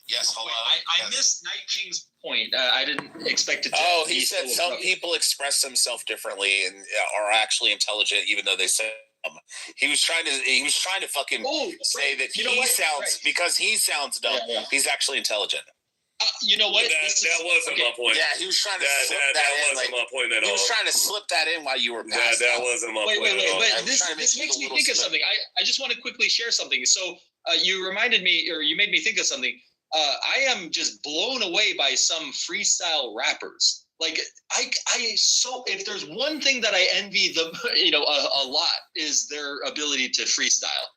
Yes, hello. I missed Night King's point. I didn't expect it to. Oh, he said some people express themselves differently and are actually intelligent, even though they say. He was trying to fucking say that because he sounds dumb. Yeah. He's actually intelligent. You know what? That wasn't my point. Yeah, he was trying to slip that in. Wasn't my point at all. He was trying to slip that in while you were passed that wasn't my point at all. But this makes me think of something. I just want to quickly share something. So you reminded me, or you made me think of something. I am just blown away by some freestyle rappers. Like if there's one thing that I envy a lot is their ability to freestyle.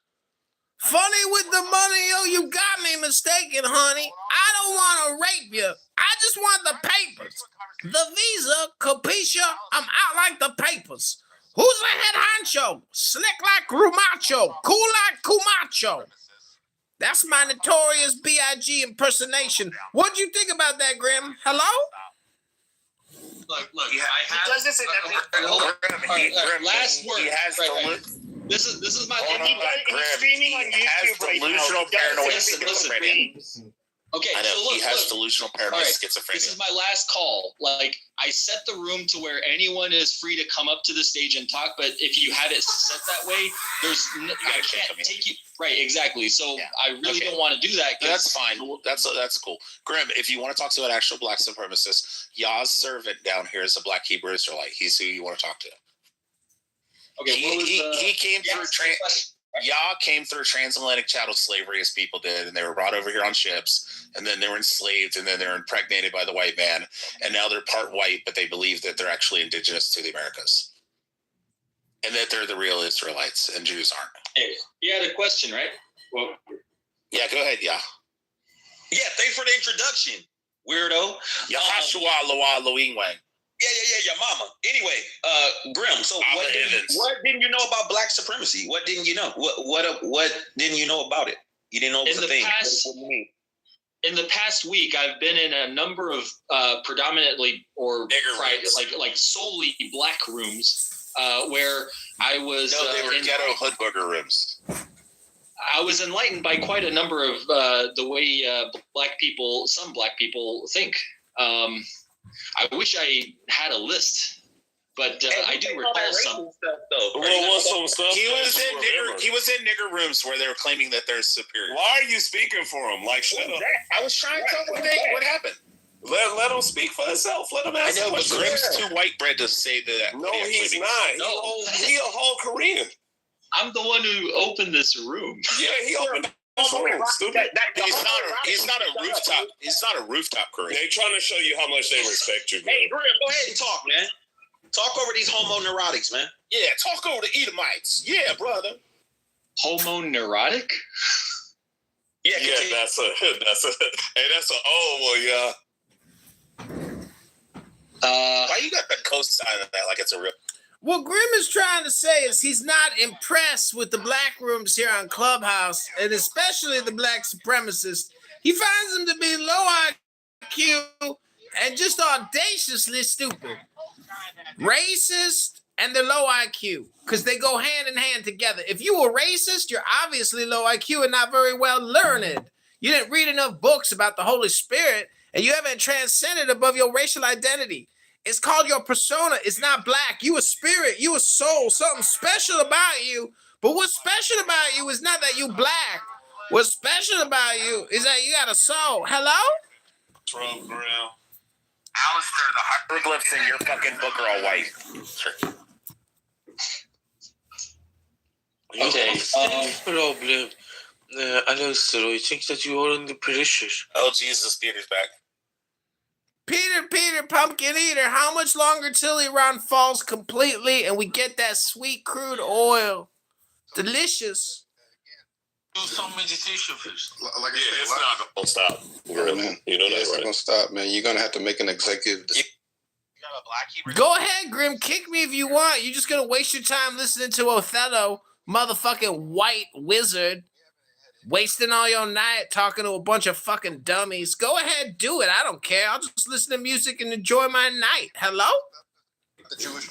Funny with the money, you got me mistaken, honey. I don't want to rape you. I just want the papers. The visa, capisce? I'm out like the papers. Who's the head honcho? Slick like Rumacho, cool like Kumacho. That's my notorious B.I.G. impersonation. What'd you think about that, Grim? Hello? Look. He does this in every last word. He has This is my. He's streaming on YouTube right now. Delusional paranoid schizophrenia. Okay, I know, so look, he has delusional paranoid schizophrenia. This is my last call. Like, I set the room to where anyone is free to come up to the stage and talk, but if you had it set that way, I can't take you. Right, exactly. So yeah. I really don't want to do that. That's fine. That's cool. Grim, if you want to talk to an actual black supremacist, Yah's servant down here is a black Hebrew Israelite. He's who you want to talk to. Okay, he came through Yah came through transatlantic chattel slavery as people did, and they were brought over here on ships, and then they were enslaved, and then they were impregnated by the white man, and now they're part white, but they believe that they're actually indigenous to the Americas, and that they're the real Israelites, and Jews aren't. Hey, you had a question, right? Well, yeah, go ahead, Yah. Yeah, thanks for the introduction, weirdo. Yahashua Loa Loing Wang. Yeah, mama. Anyway, Grim. So what didn't you know about black supremacy? What didn't you know? What didn't you know about it? You didn't know it was a thing. In the past week, I've been in a number of predominantly or like solely black rooms where I was. No, they were ghetto hood booger rooms. I was enlightened by quite a number of the way some black people think. I wish I had a list, but I do recall some. He was in nigger rooms where they were claiming that they're superior. Why are you speaking for him? Like, shut up. I was trying to tell him what happened. Let him speak for himself. Let him ask. I know, but Grim's too white bread to say that. No, he's not. He a whole Korean. I'm the one who opened this room. Yeah, he opened. Stupid. He's not a rooftop. He's not a rooftop Korean. They're trying to show you how much they respect you. Hey, Grim, go ahead and talk, man. Talk over these homoneurotics, man. Yeah, talk over the Edomites. Yeah, brother. Homoneurotic? Yeah, that's an old one, yeah. Why you got the cosign of that like it's a real? What Grim is trying to say is he's not impressed with the black rooms here on Clubhouse, and especially the black supremacists. He finds them to be low IQ and just audaciously stupid. Racist, and they're low IQ because they go hand in hand together. If you were racist, you're obviously low IQ and not very well learned. You didn't read enough books about the Holy Spirit, and you haven't transcended above your racial identity. It's called your persona. It's not black. You a spirit. You a soul. Something special about you. But what's special about you is not that you black. What's special about you is that you got a soul. Hello? Trump ground. Alistair, the hieroglyphs in your fucking book are all white. Okay. Problem. Alistair, I think that you are in the perishes. Oh, Jesus, Peter's back. Peter, pumpkin eater, how much longer till Iran falls completely and we get that sweet crude oil? Delicious. Do some meditation first. Like it's not gonna stop. Man, you know it's not gonna stop, man. You're gonna have to make an executive decision. Go ahead, Grim. Kick me if you want. You're just gonna waste your time listening to Othello, motherfucking white wizard. wasting all your night talking to a bunch of fucking dummies. Go ahead, do it. I don't care. I'll just listen to music and enjoy my night. Hello? The Jewish.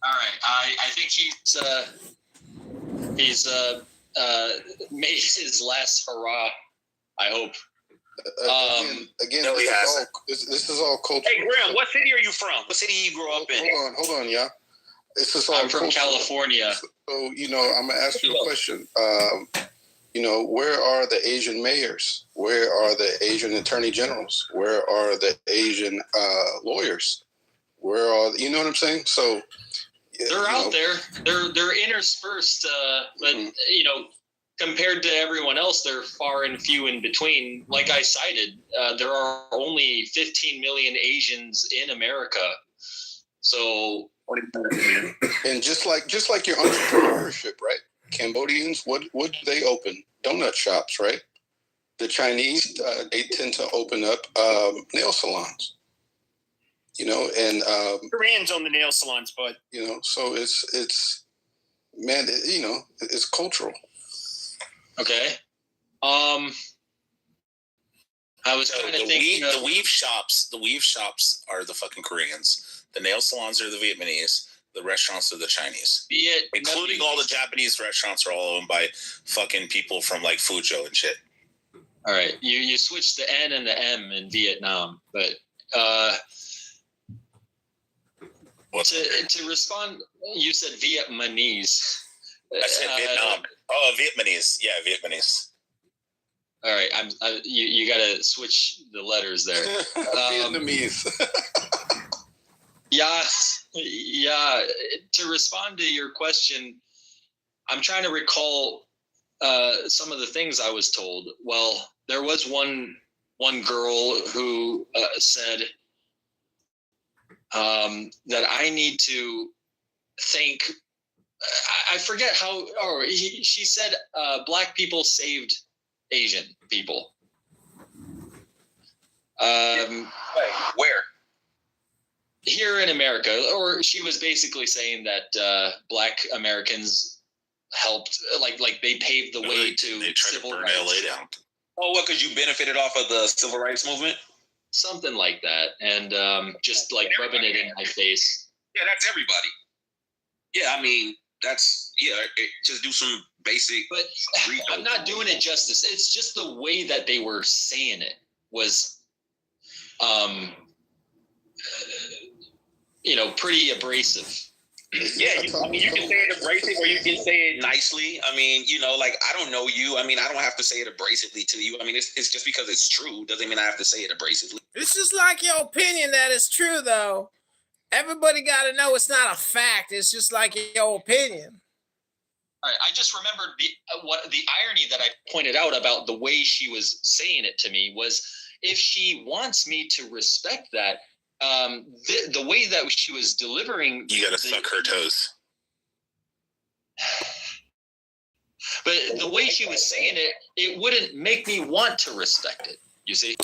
All right. I think he's made his last hurrah. I hope. Again, no, this is all culture. Hey, Graham, what city are you from? What city you grew up in? Hold on, y'all. This is all I'm from culture. California. So, you know, I'm going to ask you a question. You know, where are the Asian mayors? Where are the Asian attorney generals? Where are the Asian lawyers? Where are, you know what I'm saying? So they're out there. They're interspersed, but you know, compared to everyone else, they're far and few in between. Like I cited, there are only 15 million Asians in America. So, and just like your entrepreneurship, right? Cambodians, what do they open? Donut shops, right? The Chinese, they tend to open up nail salons. You know, and Koreans own the nail salons, but you know, so it's man, you know, it's cultural. Okay. I was trying to think. The weave shops are the fucking Koreans. The nail salons are the Vietnamese. The restaurants are the Chinese. Including all the Japanese restaurants are all owned by fucking people from like Fuzhou and shit. All right, you switched the N and the M in Vietnam, but to respond, you said Vietnamese. I said Vietnam. Oh, Vietnamese. Yeah, Vietnamese. All right, you got to switch the letters there. Vietnamese. Yeah. To respond to your question, I'm trying to recall some of the things I was told. Well, there was one girl who said that I need to thank. I forget how. Or she said Black people saved Asian people. Where? Here in America, or she was basically saying that Black Americans helped, like they paved the way to they tried civil to burn rights. LA down. Oh, what? Because you benefited off of the civil rights movement? Something like that, and just like rubbing it in my face. Yeah, that's everybody. Yeah, I mean, just do some basic. But I'm not doing it justice. It's just the way that they were saying it was, you know, pretty abrasive. Yeah, you can say it abrasive or you can say it nicely. I mean, you know, like, I don't know you. I mean, I don't have to say it abrasively to you. I mean, it's just because it's true doesn't mean I have to say it abrasively. It's just like your opinion that it's true, though. Everybody got to know it's not a fact. It's just like your opinion. All right, I just remembered the irony that I pointed out about the way she was saying it to me was, if she wants me to respect that, the way that she was delivering, you gotta suck her toes. But the way she was saying it, it wouldn't make me want to respect it. You see?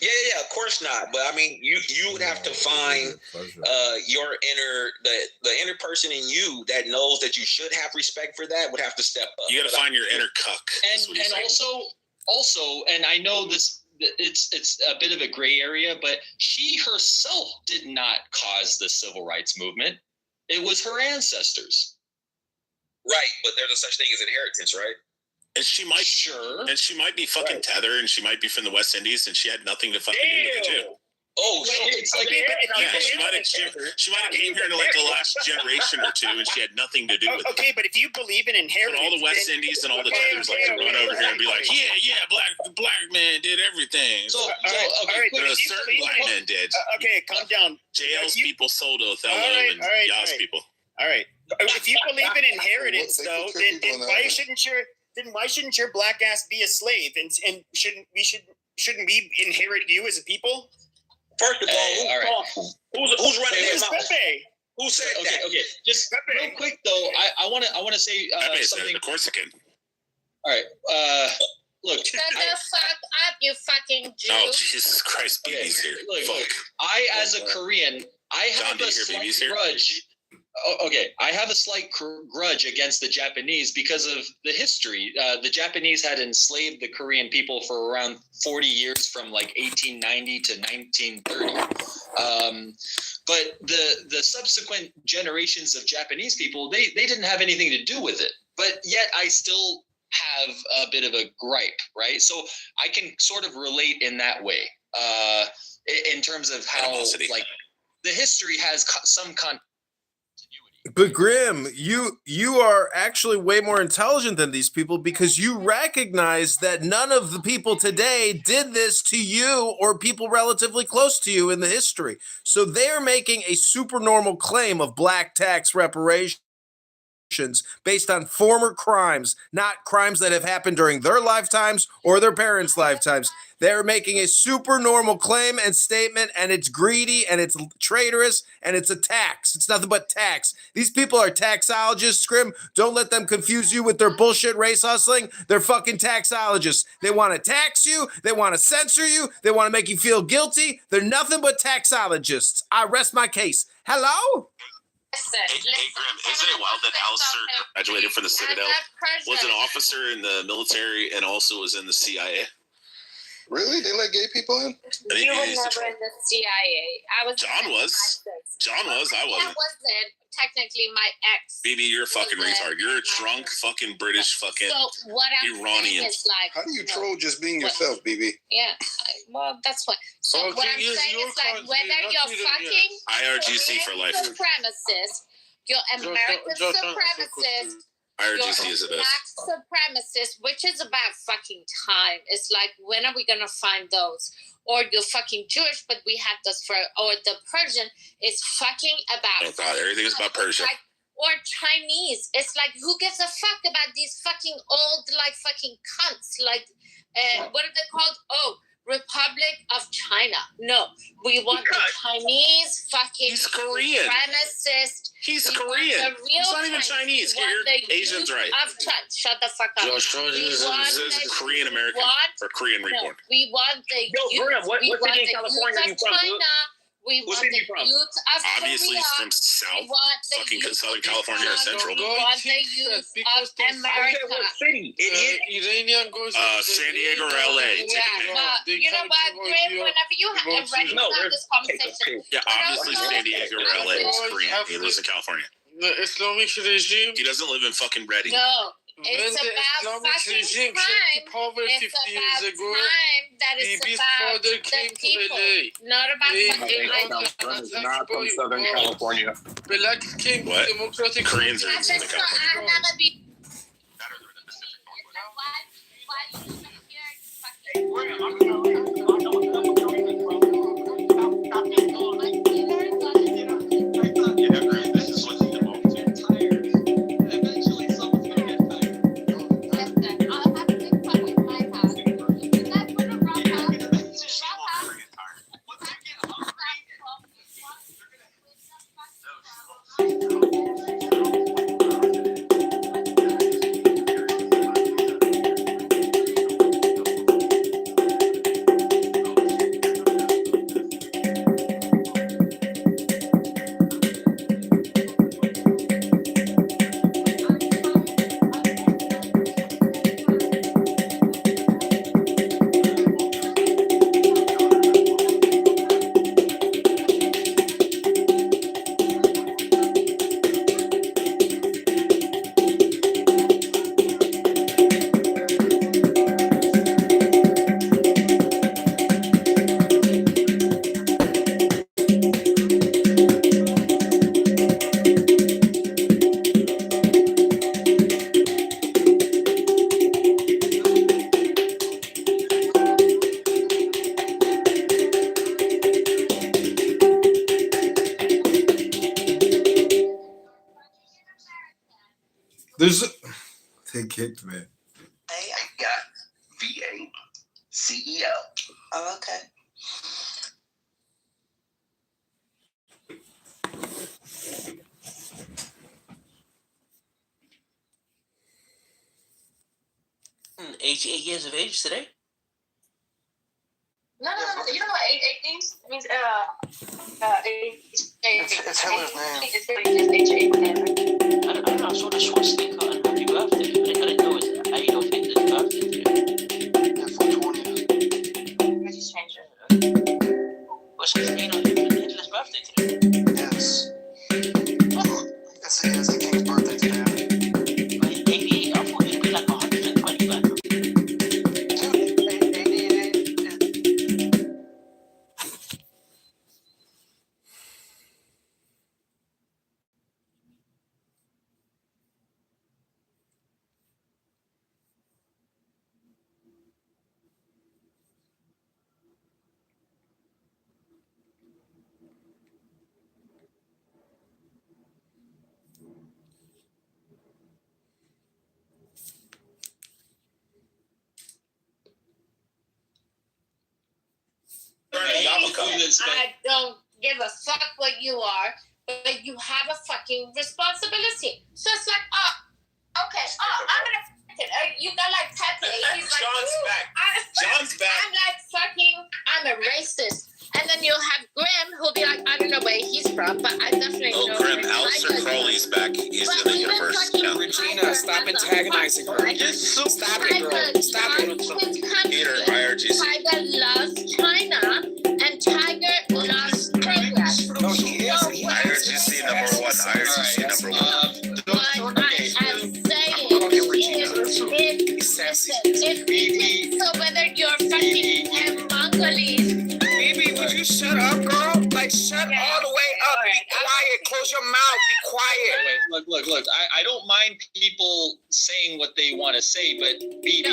Yeah, of course not. But I mean, you would have to find your the inner person in you that knows that you should have respect for that would have to step up. You got to find your inner cuck. And also, and I know this. It's a bit of a gray area, but she herself did not cause the civil rights movement. It was her ancestors. Right, but there's a such thing as inheritance, right? And she might be fucking tether, and she might be from the West Indies, and she had nothing to fucking do with it too. Oh shit! It's like, she might have came here in like the last generation or two, and she had nothing to do with it. Okay, but if you believe in inheritance, but all the West Indies and all the tethers like to run over here and be like, yeah, black man did everything. So okay, but a certain black man did. Okay, calm down. JL's people sold Othello and Yas people. All right. If you believe in inheritance, though, then why shouldn't your black ass be a slave? And shouldn't we inherit you as a people? First of all, who's running his mouth? Who said that? Okay. Just real quick though, I want to say something. Of course I can. All right. Look. Shut the fuck up, you fucking Jew. Oh Jesus Christ, BB's here. Look, I as a Korean, I have a slight grudge okay, I have a slight grudge against the Japanese because of the history. The Japanese had enslaved the Korean people for around 40 years, from like 1890 to 1930. But the subsequent generations of Japanese people, they didn't have anything to do with it. But yet I still have a bit of a gripe, right? So I can sort of relate in that way, in terms of how like the history has some continuity. But Grim, you are actually way more intelligent than these people, because you recognize that none of the people today did this to you or people relatively close to you in the history. So they're making a supernormal claim of black tax reparations based on former crimes, not crimes that have happened during their lifetimes or their parents' lifetimes. They're making a supernormal claim and statement, and it's greedy and it's traitorous and it's a tax. It's nothing but tax. These people are taxologists, Scrim. Don't let them confuse you with their bullshit race hustling. They're fucking taxologists. They want to tax you. They want to censor you. They want to make you feel guilty. They're nothing but taxologists. I rest my case. Hello? Hey, Grim, isn't it wild that Alistair graduated from the Citadel, was an officer in the military, and also was in the CIA? Really? They let gay people in? You were never in the CIA. John was. I wasn't. That wasn't technically my ex. BB, you're a fucking retard. You're a drunk fucking British fucking So what I'm Iranian. saying is like, How do you troll just being yourself, BB? Yeah, well, that's what. So what I'm saying is like, whether you're fucking IRGC for life. supremacist, you're American supremacist, IRGC is the best. black supremacist, which is about fucking time. It's like, when are we gonna find those? Or you're fucking Jewish, but we have this for, or the Persian is fucking about. Oh God, everything is about Persia. Like, or Chinese. It's like, who gives a fuck about these fucking old, like, fucking cunts? Like, what are they called? Oh, Republic of China. No, we want the Chinese fucking Korean. supremacist. He's Korean. He's not even Chinese. You're Asian's right. Shut the fuck up. This is Korean American or Korean reborn. We want the youth. Grim, what we want city in the California are you youth from, of dude? China. We What want city the you from? youth of Obviously, Korea. it's from South, We want the fucking youth Southern California or Central. We want the youth of America. What city, idiot? Iranian goes San Diego or LA. Yeah, but you know what, Grim? Whenever you have ready to have this conversation, Yeah, obviously San Diego or LA is Korean. He lives in California. The Islamic regime. He doesn't live in fucking Reading. no. When It's the about Islamic fucking regime time. came to power It's 50 years about ago, time that it's BB's about father the came to people, LA. not about fucking Not from Southern California. Black came to What? Democratic Koreans are in Southern I've California. never been. There's they kicked me. I got VA CEO. Oh, okay. Eight years of age today? No. You know what 8 means? It means age. It's Hitler's name. It's really just H.A. I don't know. I saw the swastika on happy birthday. I didn't know it was Adolf Hitler's birthday today. Yeah, 420. I just changed it. What's his Adolf Hitler's birthday today? Yes. It's the king's birthday today. 88. I thought it'd be like 120 back. I don't give a fuck what you are, but you have a fucking responsibility. So it's like, okay, I'm gonna. You got like Pepe. He's like, John's back. John's back. I'm like fucking. I'm a racist. And then you'll have Grim, who'll be like, I don't know where he's from, but I definitely know. Grim, Alistair Crowley's back. He's in the universe now. Regina, stop antagonizing her. Stop it, girl. Stop it. Peter, IRGC. Tiger loves China, and Tiger loves Kenya. No, he is. IRGC number one. IRGC number one. What I am saying is, if we take, so whether you're fucking Mongolian. Baby, would you shut up, girl? Like, shut all the way up. Be quiet. Close your mouth. Be quiet. Wait, look. I don't mind people saying what they want to say, but BB,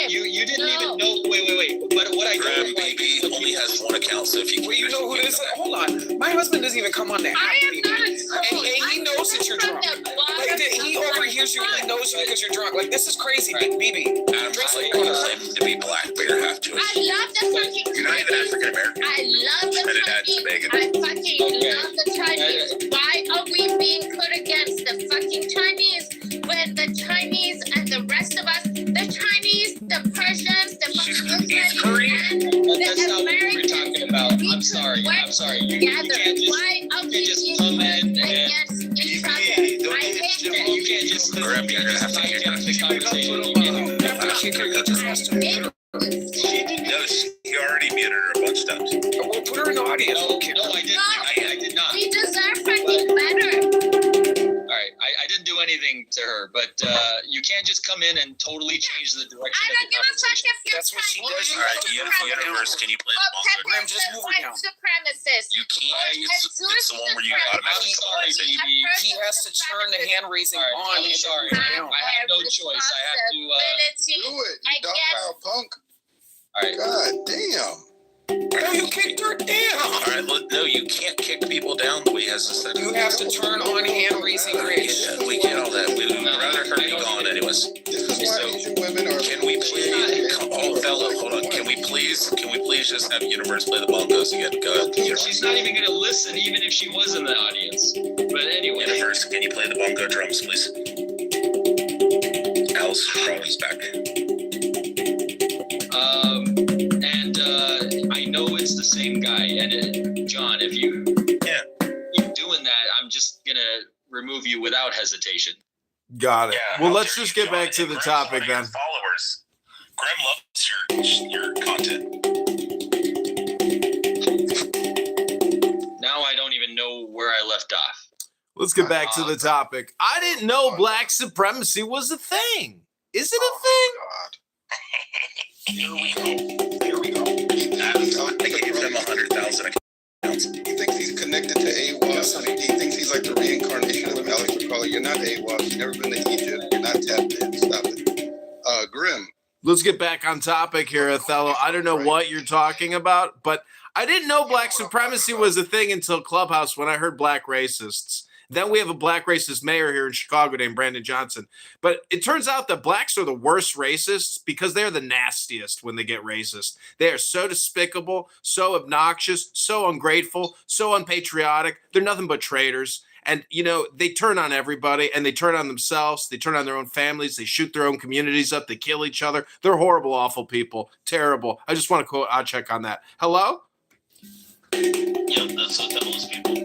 you didn't even know. Wait. But what I Graham, BB only has one account, so if you well, you know who this is? Hold on. My husband doesn't even come on that. I am not and he knows that you're drunk. Like, he overhears you. He knows you because you're drunk. Like, this is crazy, BB. I'm just like claiming to be black, but you're half Jewish. I love the fucking You're not even African American. I love the fucking love the Chinese. Why are we being put against the fucking Chinese when the Chinese and the rest of us, the Chinese, the Persians, the fucking Israelis, and that's the not what we're talking about. I'm sorry. You can't just, why are we come in against each other? I hate it. You can't just Graham, you're gonna have to kick the conversation. You can't. No, she already muted her a bunch of times. We'll put her in the audience. No, I didn't. I did not. We deserve fucking better. All right, I didn't do anything to her, but you can't just come in and totally change the direction of the conversation. That's what she does. All right, universe, can you play the bongo? Graham, just move it down. Supremacist. You can't. It's the one where you automatically sorry, baby. He has to turn the hand raising on. I'm sorry. I have no choice. I have to do it. You dogpile punk. All right. God damn. No, you kicked her down. All right, no, you can't kick people down the way he has to say. You have to turn on hand raising grace. Yeah, we get all that. We'd rather her be gone anyways. This is why Asian women are. Can we please? Oh, fella, hold on. Can we please just have Universe play the bongos again? Go ahead. She's not even gonna listen, even if she was in the audience. But anyway. Universe, can you play the bongo drums, please? Alice Crowley's back. And I know it's the same guy. And John, if you keep doing that, I'm just gonna remove you without hesitation. Got it. Yeah, well, let's just get back to the topic then. Followers, Grim loves your content. Now I don't even know where I left off. Let's get back to the topic. I didn't know black supremacy was a thing. Is it a thing? Here we go. I gave him 100,000 accounts. He thinks he's connected to AWAS. He thinks he's like the reincarnation of Alex McCauley. You're not AWAS. You've never been to Egypt. You're not tapped in. Stop it. Grim. Let's get back on topic here, Othello. I don't know what you're talking about, but I didn't know black supremacy was a thing until Clubhouse when I heard black racists. Then we have a black racist mayor here in Chicago named Brandon Johnson. But it turns out that blacks are the worst racists because they're the nastiest when they get racist. They are so despicable, so obnoxious, so ungrateful, so unpatriotic. They're nothing but traitors. And, you know, they turn on everybody and they turn on themselves. They turn on their own families. They shoot their own communities up. They kill each other. They're horrible, awful people. Terrible. I just want to quote, I'll check on that. Hello? Yeah, that's what those people.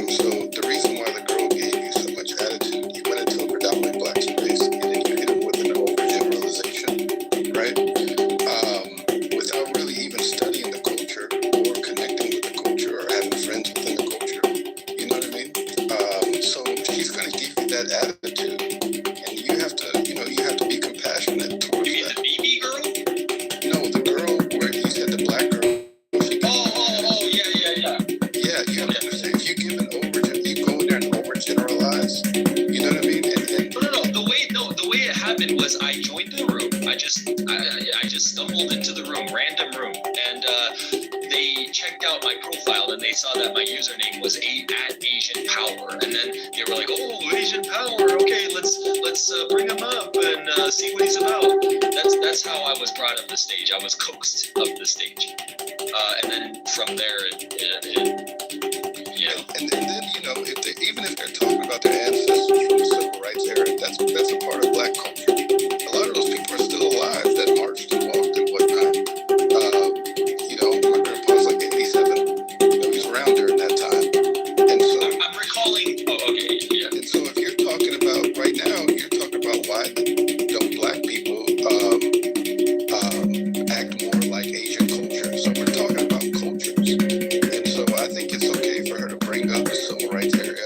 So the reason why the girl gave you so much attitude, you went into a predominantly black space and then you hit it with an overgeneralization, right? Without really even studying the culture or connecting with the culture or having friends within the culture. You know what I mean? So she's going to give you that attitude, and you have to, you have to be compassionate towards You mean that. the BB girl? No, the girl where you said the black girl. Yeah. Yeah, you have to understand. If you give you go in there and overgeneralize. You know what I mean? No. The way it happened was I joined the room. I just stumbled into the room, random room, and they checked out my profile and they saw that my username was at Asian Power, and then they were like, "Oh, Asian Power. Okay, let's bring him up and see what he's about." That's how I was brought up the stage. I was coaxed up the stage, and then from there, And then even if they're talking about their ancestors from the civil rights era, that's a part of black culture. A lot of those people are still alive that marched and walked and whatnot. My grandpa's like 87. He's around during that time. And so I'm recalling. Oh, okay, yeah. And so if you're talking about right now, you're talking about why don't black people act more like Asian culture. So we're talking about cultures. And so I think it's okay for her to bring up the civil rights era,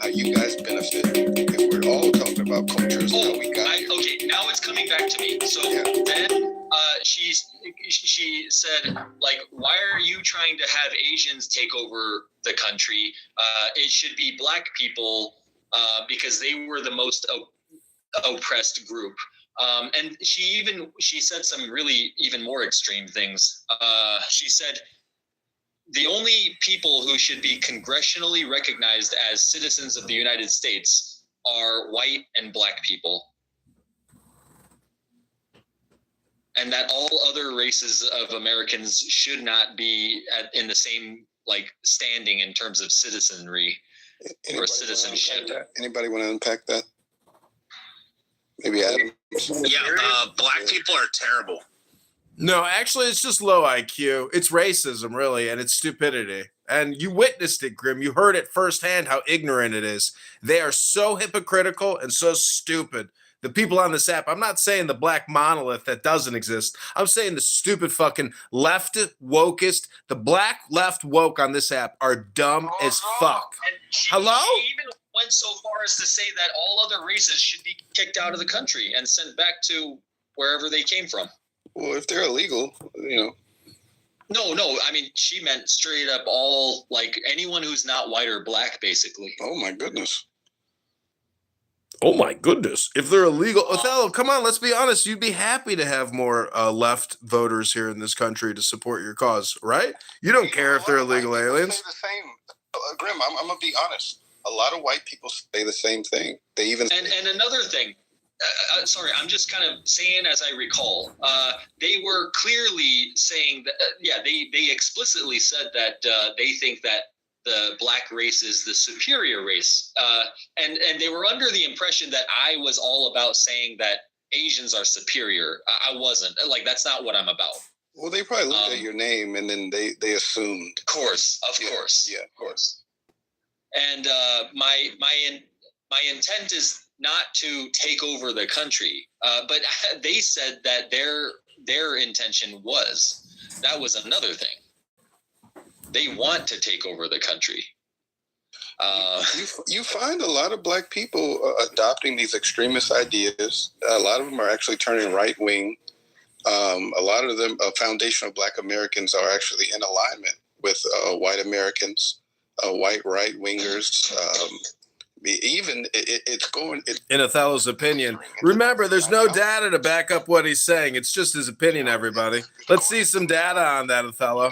how you guys benefit. If we're all talking about cultures, how we got here. Okay, now it's coming back to me. So then she said, like, why are you trying to have Asians take over the country? It should be black people because they were the most oppressed group. And she said some really even more extreme things. She said, the only people who should be congressionally recognized as citizens of the United States are white and black people. And that all other races of Americans should not be in the same standing in terms of citizenry or citizenship. Anybody want to unpack that? Maybe Adam. Yeah, black people are terrible. No, actually, it's just low IQ. It's racism, really, and it's stupidity. And you witnessed it, Grim. You heard it firsthand how ignorant it is. They are so hypocritical and so stupid. The people on this app, I'm not saying the black monolith that doesn't exist. I'm saying the stupid fucking left wokest, the black left woke on this app are dumb as fuck. Hello? She even went so far as to say that all other races should be kicked out of the country and sent back to wherever they came from. Well, if they're illegal, No, I mean, she meant straight up all, anyone who's not white or black, basically. Oh, my goodness. Oh, my goodness. If they're illegal, Othello, come on, let's be honest. You'd be happy to have more left voters here in this country to support your cause, right? You don't care if they're illegal aliens. Say the same. Grim, I'm going to be honest. A lot of white people say the same thing. They even And another thing. Sorry, I'm just kind of saying as I recall, they were clearly saying that, they explicitly said that they think that the black race is the superior race. And they were under the impression that I was all about saying that Asians are superior. I wasn't. That's not what I'm about. Well, they probably looked at your name and then they assumed. Of course. Yeah, of course. And my intent is not to take over the country, but they said that their intention was. That was another thing. They want to take over the country. You find a lot of black people adopting these extremist ideas. A lot of them are actually turning right wing. A lot of them, foundational black Americans, are actually in alignment with white Americans, white right wingers. It's going in Othello's opinion. Remember, there's no data to back up what he's saying. It's just his opinion, everybody. Let's see some data on that, Othello.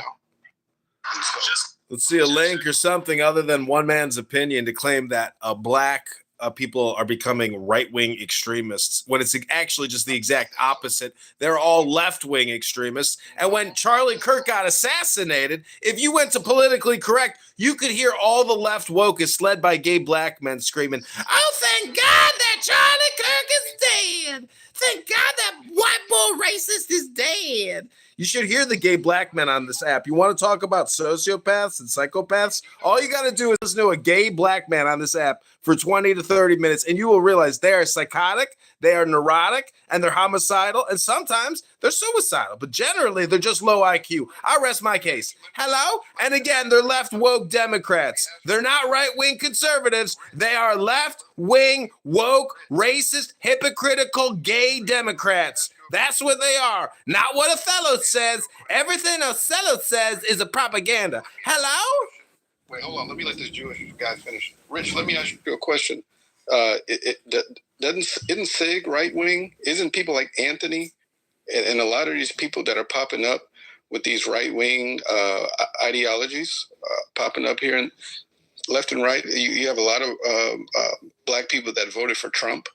Let's see a link or something other than one man's opinion to claim that black people are becoming right-wing extremists when it's actually just the exact opposite. They're all left-wing extremists. And when Charlie Kirk got assassinated, if you went to politically correct, you could hear all the left wokeists led by gay black men screaming, "Oh, thank God that Charlie Kirk is dead. Thank God that White boy racist is dead. You should hear the gay black men on this app. You want to talk about sociopaths and psychopaths? All you got to do is listen to a gay black man on this app for 20 to 30 minutes, and you will realize they are psychotic, they are neurotic, and they're homicidal, and sometimes they're suicidal. But generally, they're just low IQ. I rest my case. Hello? And again, they're left-woke Democrats. They're not right-wing conservatives. They are left-wing, woke, racist, hypocritical, gay Democrats. That's what they are. Not what Othello says. Everything Othello says is a propaganda. Hello? Wait, hold on. Let me let this Jewish guy finish. Rich, let me ask you a question. Isn't SIG right wing? Isn't people like Anthony and a lot of these people that are popping up with these right wing ideologies popping up here and left and right? You have a lot of black people that voted for Trump.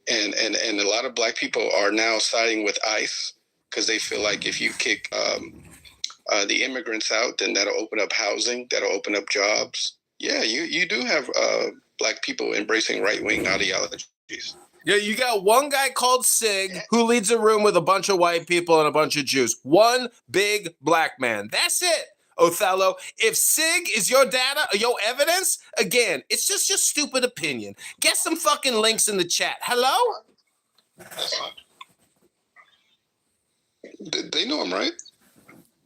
And a lot of black people are now siding with ICE because they feel like if you kick the immigrants out, then that'll open up housing, that'll open up jobs. Yeah, you do have black people embracing right-wing ideologies. Yeah, you got one guy called Sig who leads a room with a bunch of white people and a bunch of Jews. One big black man. That's it. Othello, if SIG is your data or your evidence, again, it's just your stupid opinion. Get some fucking links in the chat. Hello? That's fine. They know I'm right.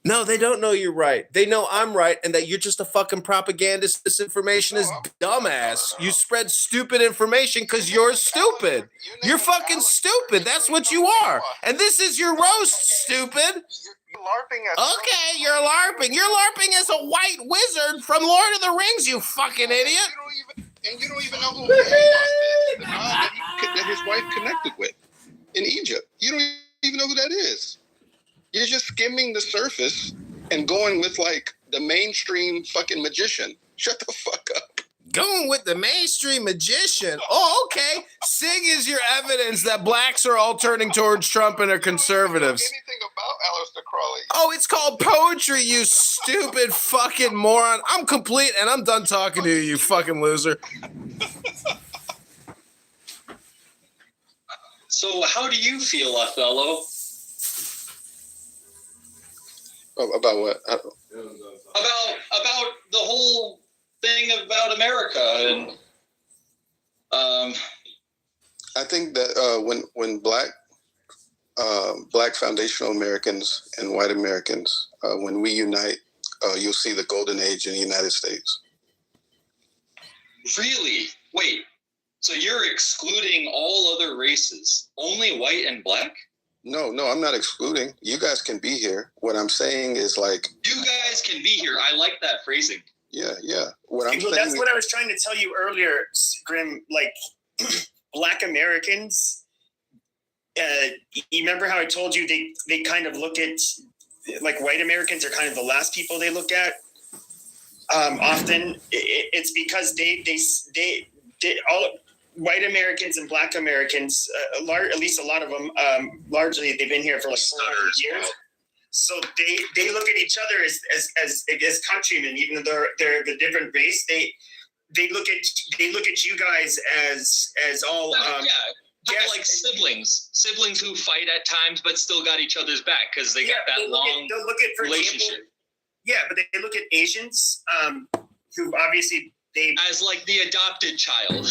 No, they don't know you're right. They know I'm right and that you're just a fucking propagandist. This information is dumbass. You spread stupid information because you're stupid. You're fucking stupid. That's what you are. And this is your roast, stupid. Okay, you're LARPing. You're LARPing as a white wizard from Lord of the Rings, you fucking idiot. And you don't even know who the man that his wife connected with in Egypt. You don't even know who that is. You're just skimming the surface and going with like the mainstream fucking magician. Shut the fuck up. Going with the mainstream magician. Oh, okay. SIG is your evidence that blacks are all turning towards Trump and are conservatives. Anything about Aleister Crowley? Oh, it's called poetry, you stupid fucking moron. I'm complete and I'm done talking to you, you fucking loser. So how do you feel, Othello? About what? About the whole thing about America and I think that when black foundational Americans and white Americans, when we unite, you'll see the golden age in the United States. Really? Wait, so you're excluding all other races, only white and black? No, I'm not excluding. You guys can be here. What I'm saying is like... You guys can be here. I like that phrasing. Yeah. What I'm saying that's what I was trying to tell you earlier, Grim. Like, black Americans, you remember how I told you they kind of look at, like, white Americans are kind of the last people they look at? Often, it's because they all... White Americans and black Americans, at least a lot of them, largely they've been here for like 400 years. So they look at each other as countrymen, even though they're the different race. They look at you guys as all like siblings who fight at times but still got each other's back because they got that long relationship. But they look at Asians who obviously as like the adopted child.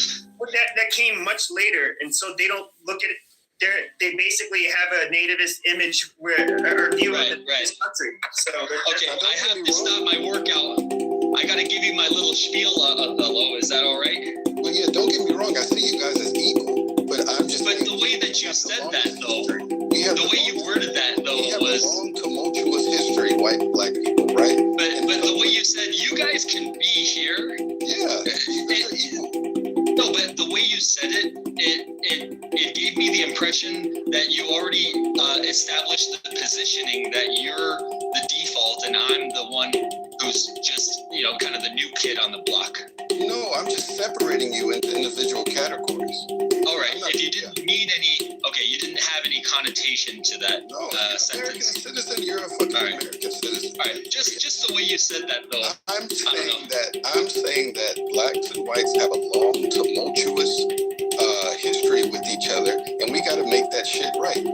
That came much later, and so they don't look at it. They basically have a nativist image or view of this country. So okay, I have to stop my workout. I got to give you my little spiel, Othello. Is that all right? Well, yeah. Don't get me wrong. I see you guys as equal, but I'm just. But the way that you said that, though, the way you worded that, though, was a long, tumultuous history, white and black people, right? But the way you said you guys can be here. Yeah, you guys are equal. No, but the way you said it gave me the impression that you already established the positioning that you're the default and I'm the one who's just, kind of the new kid on the block. No, I'm just separating you into individual categories. All right, if you didn't need any, you didn't have any connotation to that sentence. American citizen, you're a fucking American citizen. All right, just the way you said that, though. I'm saying that blacks and whites have a long, tumultuous history with each other, and we got to make that shit right.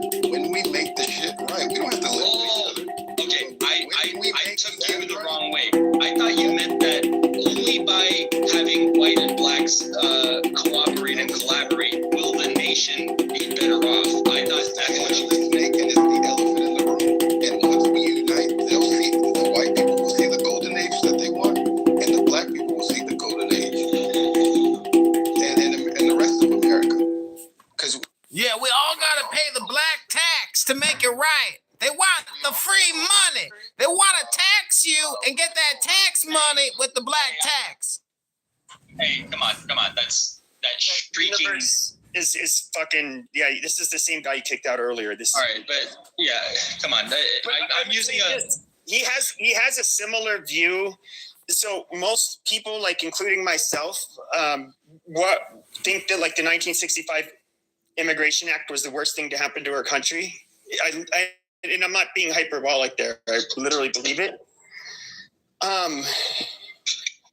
They want to tax you and get that tax money with the black tax. Hey, come on. That's streaking. Universe is fucking, yeah, this is the same guy you kicked out earlier. All right, but yeah, come on. I'm using he has a similar view. So most people, like including myself, think that like the 1965 Immigration Act was the worst thing to happen to our country. And I'm not being hyperbolic there. I literally believe it.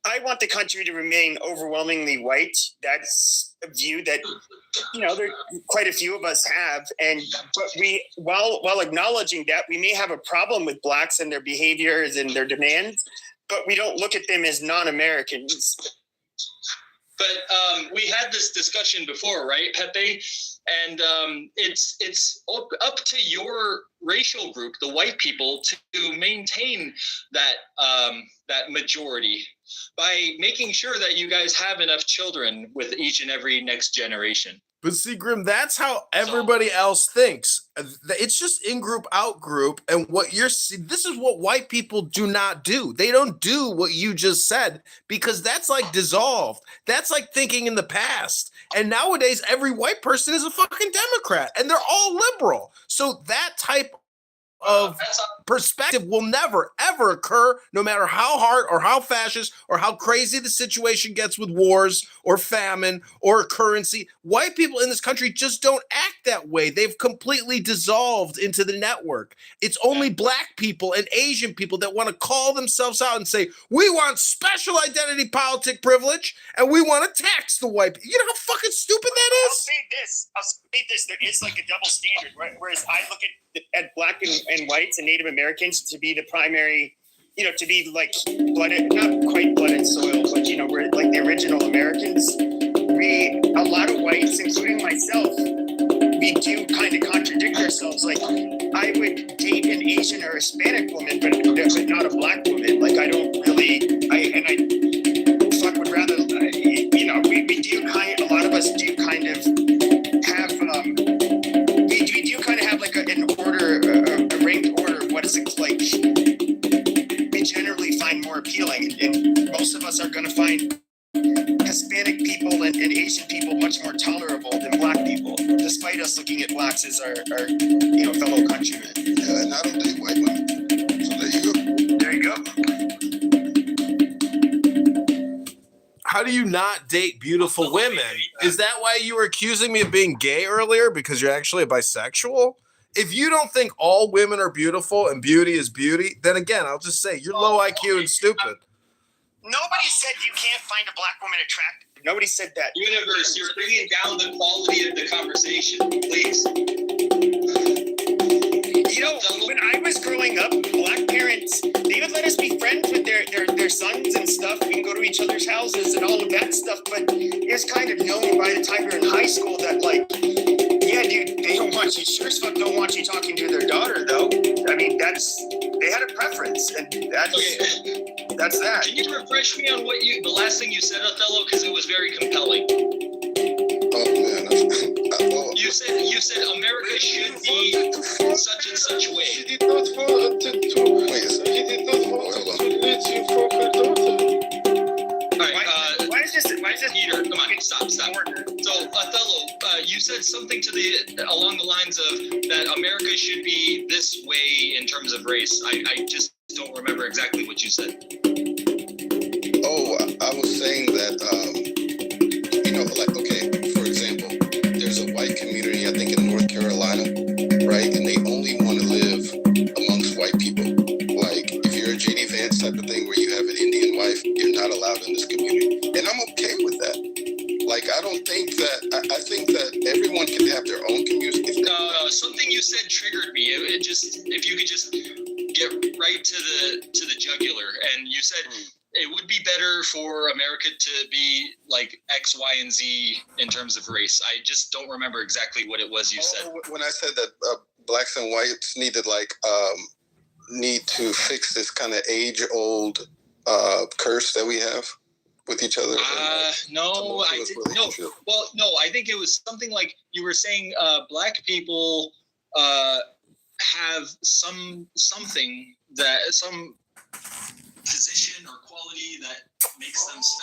I want the country to remain overwhelmingly white. That's a view that, there quite a few of us have. But we, while acknowledging that, we may have a problem with blacks and their behaviors and their demands, but we don't look at them as non-Americans. But we had this discussion before, right, Pepe? And it's up to your racial group, the white people, to maintain that majority by making sure that you guys have enough children with each and every next generation. But see, Grim, that's how everybody else thinks. It's just in-group, out-group, and what you're seeing, this is what white people do not do. They don't do what you just said, because that's like dissolved. That's like thinking in the past. And nowadays, every white person is a fucking Democrat, and they're all liberal. So that type of perspective will never, ever occur, no matter how hard or how fascist or how crazy the situation gets with wars or famine or currency. White people in this country just don't act that way. They've completely dissolved into the network. It's only black people and Asian people that want to call themselves out and say, we want special identity politic privilege and we want to tax the white people. You know how fucking stupid that is? I'll say this. There is like a double standard, right? Whereas I look at black and whites and Native Americans to be the primary, to be like blooded, not quite blood and soil, but we're like the original Americans. A lot of whites, including myself, we do kind of contradict ourselves. Like I would date an Asian or Hispanic woman, but not a black woman. Like I don't really, would rather, we do kind, a lot of us do kind of have, we do kind of have like an order, a ranked order of what is it like we generally find more appealing, and most of us are going to find Hispanic people and Asian people much more tolerable than black people, despite us looking at blacks as our fellow countrymen. Yeah, and I don't date white women. So there you go. There you go. How do you not date beautiful women? Is that why you were accusing me of being gay earlier? Because you're actually a bisexual? If you don't think all women are beautiful and beauty is beauty, then again, I'll just say you're low IQ and stupid. Nobody said you can't find a black woman attractive. Nobody said that. Universe, you're bringing down the quality of the conversation, please. When I was growing up, black parents, they would let us be friends with their sons and stuff. We can go to each other's houses and all of that stuff. But it's kind of known by the time you're in high school that, like, yeah, dude, they don't want you. Sure as fuck don't want you talking to their daughter, though. I mean, they had a preference, and that's that. Can you refresh me on the last thing you said, Othello? Because it was very compelling. Oh man, you said America should be such and such way. She did not want to. Wait a second. She did not want to let you for her daughter. All right. Why is this Peter? Come on, stop. So Othello, you said something along the lines of that America should be this way in terms of race. I just don't remember exactly what you said. Oh, I was saying that, okay, for example, there's a white community, I think in North Carolina, right? And they only want to live amongst white people. Like, if you're a J.D. Vance type of thing where you have an Indian wife, you're not allowed in this community. And I'm okay with that. Like, I don't think that, I think that everyone can have their own community. No, something you said triggered me. If you could just get right to the jugular. And you said it would be better for America to be like X, Y, and Z in terms of race. I just don't remember exactly what it was you said. When I said that blacks and whites need to fix this kind of age-old curse that we have with each other. No. Well, no, I think it was something like you were saying black people have something that some position or quality that makes them special.